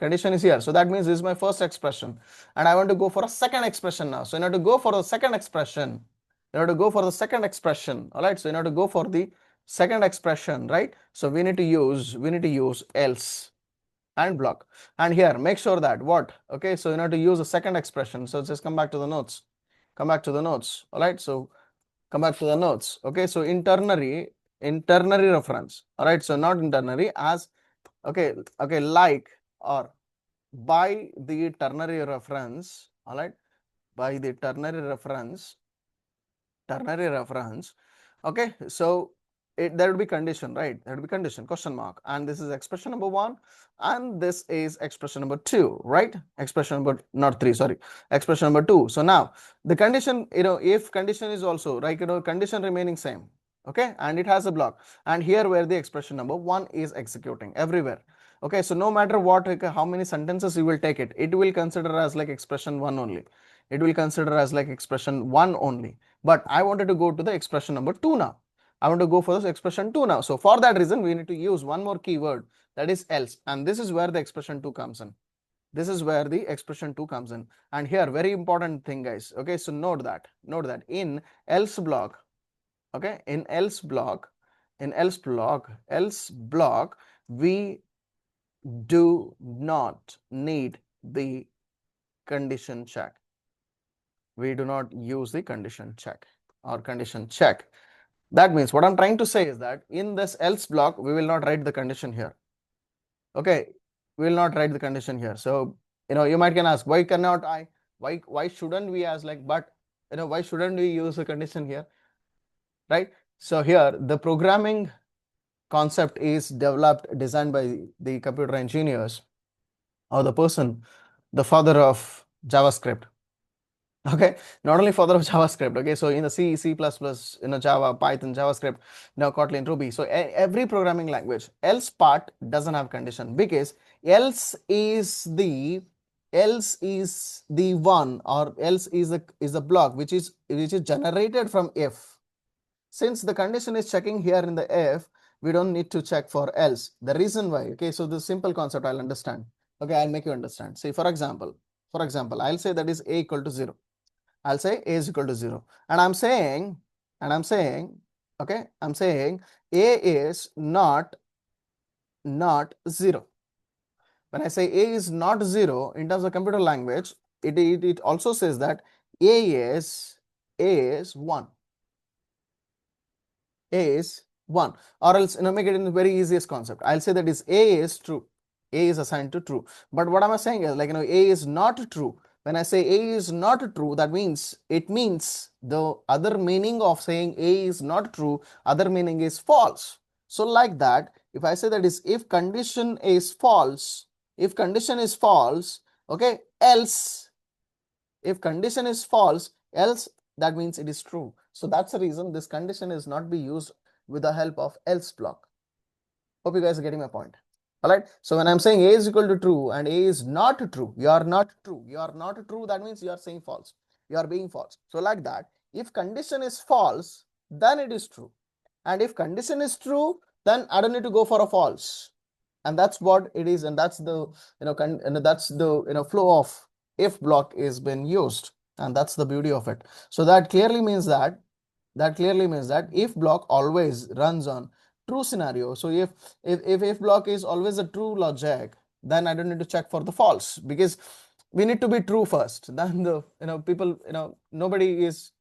A: So that means this is my first expression, and I want to go for a second expression now. So in order to go for the second expression, all right. So in order to go for the second expression, right? So we need to use else and block. And here, make sure that what? Okay. So in order to use a second expression, so just come back to the notes. All right. So come back to the notes. Okay, so in ternary reference. All right, so not in ternary, as okay, like or by the ternary reference. All right, by the ternary reference. Okay, so there would be condition, right? There would be condition, question mark, and this is expression number 1, and this is expression number 2, right? Expression number, not 3, sorry, expression number 2. So now the condition, if condition is also like, condition remaining same, okay, and it has a block, and here where the expression number 1 is executing everywhere. Okay, so no matter what, like, how many sentences you will take it will consider as like expression 1 only. It will consider as like expression 1 only. But I wanted to go to the expression number 2 now. I want to go for this expression 2 now. So for that reason, we need to use one more keyword, that is else. And this is where the expression 2 comes in. This is where the expression 2 comes in. And here, very important thing, guys. Okay, so note that in else block, okay, in else block, we do not need the condition check. We do not use the condition check or condition check. That means what I'm trying to say is that in this else block, we will not write the condition here. Okay, we will not write the condition here. So, you might can ask, why cannot I, why shouldn't we as like, but, why shouldn't we use a condition here, right? So here, the programming concept is designed by the computer engineers, or the person, the father of JavaScript. Okay, not only father of JavaScript. Okay, so in the C, C++, Java, Python, JavaScript, now Kotlin, Ruby. So every programming language, else part doesn't have condition, because else is the one, or else is the block which is generated from if. Since the condition is checking here in the if, we don't need to check for else. The reason why, okay, so the simple concept I'll understand. Okay, I'll make you understand. See, for example, I'll say that is a equal to 0. I'll say a is equal to 0. And I'm saying, okay, I'm saying a is not 0. When I say a is not 0 in terms of computer language, it also says that a is 1. A is 1. Or else, make it in the very easiest concept. I'll say that is a is true. A is assigned to true. But what am I saying is, like, a is not true. When I say a is not true, that means, it means the other meaning of saying a is not true, other meaning is false. So like that, if I say that is if condition is false, okay, else, if condition is false, else, that means it is true. So that's the reason this condition is not be used with the help of else block. Hope you guys are getting my point. All right. So when I'm saying a is equal to true and a is not true, you are not true. That means you are saying false. You are being false. So like that, If condition is false, then it is true. And if condition is true, then I don't need to go for a false. And that's what it is, and that's the that's the flow of if block is been used, and that's the beauty of it. So that clearly means that if block always runs on true scenario. So if block is always a true logic, then I don't need to check for the false, because we need to be true first. Then the people nobody is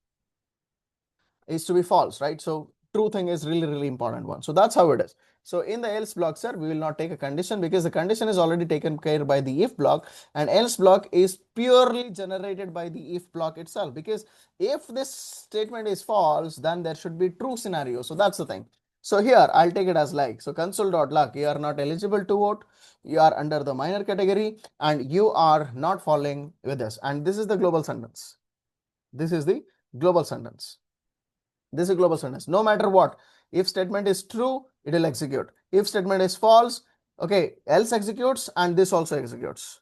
A: to be false, right? So true thing is really important one. So that's how it is. So in the else block, sir, we will not take a condition, because the condition is already taken care by the if block, and else block is purely generated by the if block itself. Because if this statement is false, then there should be true scenario. So that's the thing. So here I'll take it as like, so console.log, you are not eligible to vote, you are under the minor category, and you are not falling with this. And this is the global sentence. This is the global sentence. This is global sentence. No matter what, if statement is true, it will execute. If statement is false, okay, else executes, and this also executes.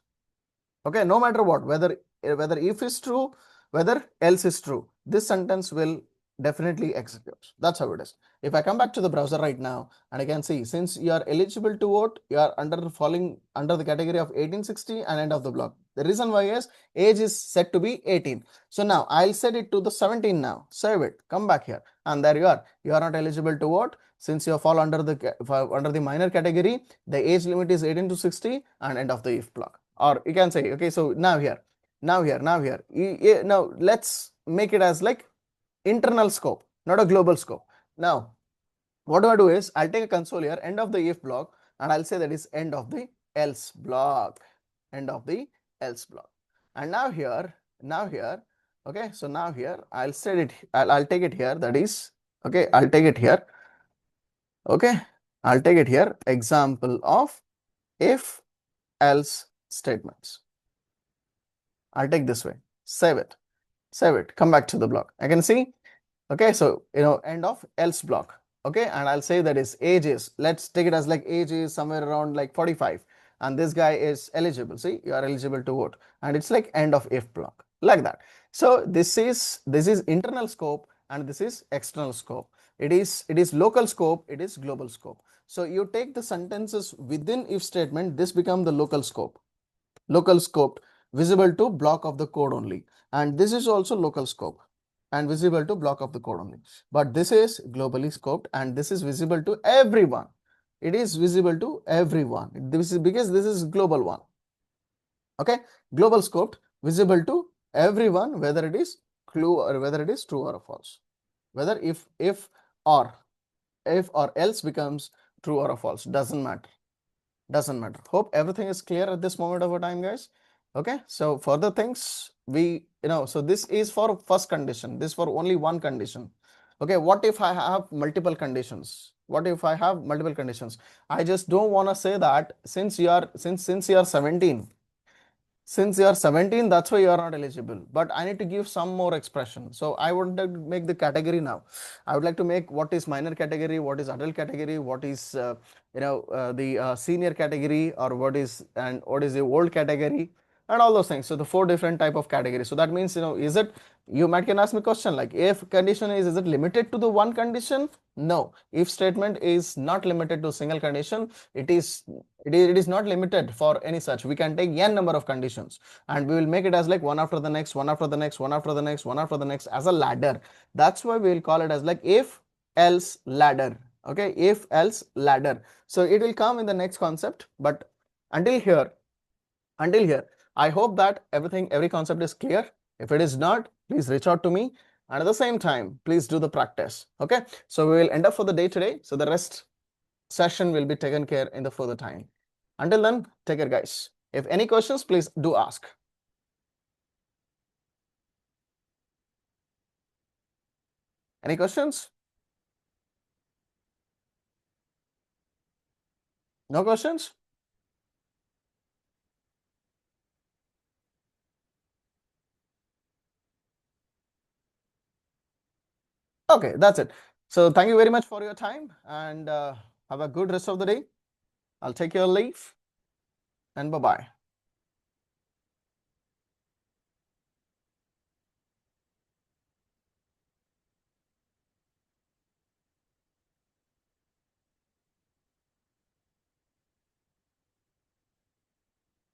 A: Okay, no matter what, whether if is true, whether else is true, this sentence will definitely execute. That's how it is. If I come back to the browser right now, and I can see, since you are eligible to vote, you are falling under the category of 1860 and end of the block. The reason why is age is set to be 18. So now I'll set it to the 17 now. Save it. Come back here, and there you are. You are not eligible to vote since you fall under the minor category. The age limit is 18 to 60 and end of the if block. Or you can say, okay, so now here, now let's make it as like internal scope, not a global scope. Now, what do I do is I'll take a console here, end of the if block, and I'll say that is end of the else block, end of the else block. And now here, okay, so now here I'll set it, I'll take it here, that is, okay, I'll take it here, okay, I'll take it here, example of if else statements. I'll take this way, save it, come back to the block. I can see, okay, so end of else block, okay, and I'll say that is age is, let's take it as like age is somewhere around like 45, and this guy is eligible. See, you are eligible to vote, and it's like end of if block, like that. So this is internal scope, and this is external scope. It is local scope, it is global scope. So you take the sentences within if statement, this become the local scope, visible to block of the code only, and this is also local scope and visible to block of the code only. But this is globally scoped, and this is visible to everyone. It is visible to everyone. This is because this is global one. Okay, global scoped, visible to everyone, whether it is true or whether it is true or false. Whether if or else becomes true or false, doesn't matter. Hope everything is clear at this moment of a time, guys. Okay, so further things we so this is for first condition, this for only one condition. Okay, what if I have multiple conditions? I just don't want to say that since you are 17, that's why you are not eligible, but I need to give some more expression. So I would like to make the category now. I would like to make what is minor category, what is adult category, what is the senior category, or what is the old category, and all those things. So the four different type of categories. So that means, is it, you might can ask me question like, if condition is it limited to the one condition? No, if statement is not limited to single condition. It is not limited for any such. We can take n number of conditions, and we will make it as like one after the next, one after the next, one after the next, one after the next, as a ladder. That's why we will call it as like if else ladder. Okay, if else ladder. So it will come in the next concept, but until here, I hope that every concept is clear. If it is not, please reach out to me, and at the same time, please do the practice. Okay, so we will end up for the day today. So the rest session will be taken care in the further time. Until then, take care, guys. If any questions, please do ask. Any questions? No questions? Okay, that's it. So thank you very much for your time, and have a good rest of the day. I'll take your leave, and bye-bye.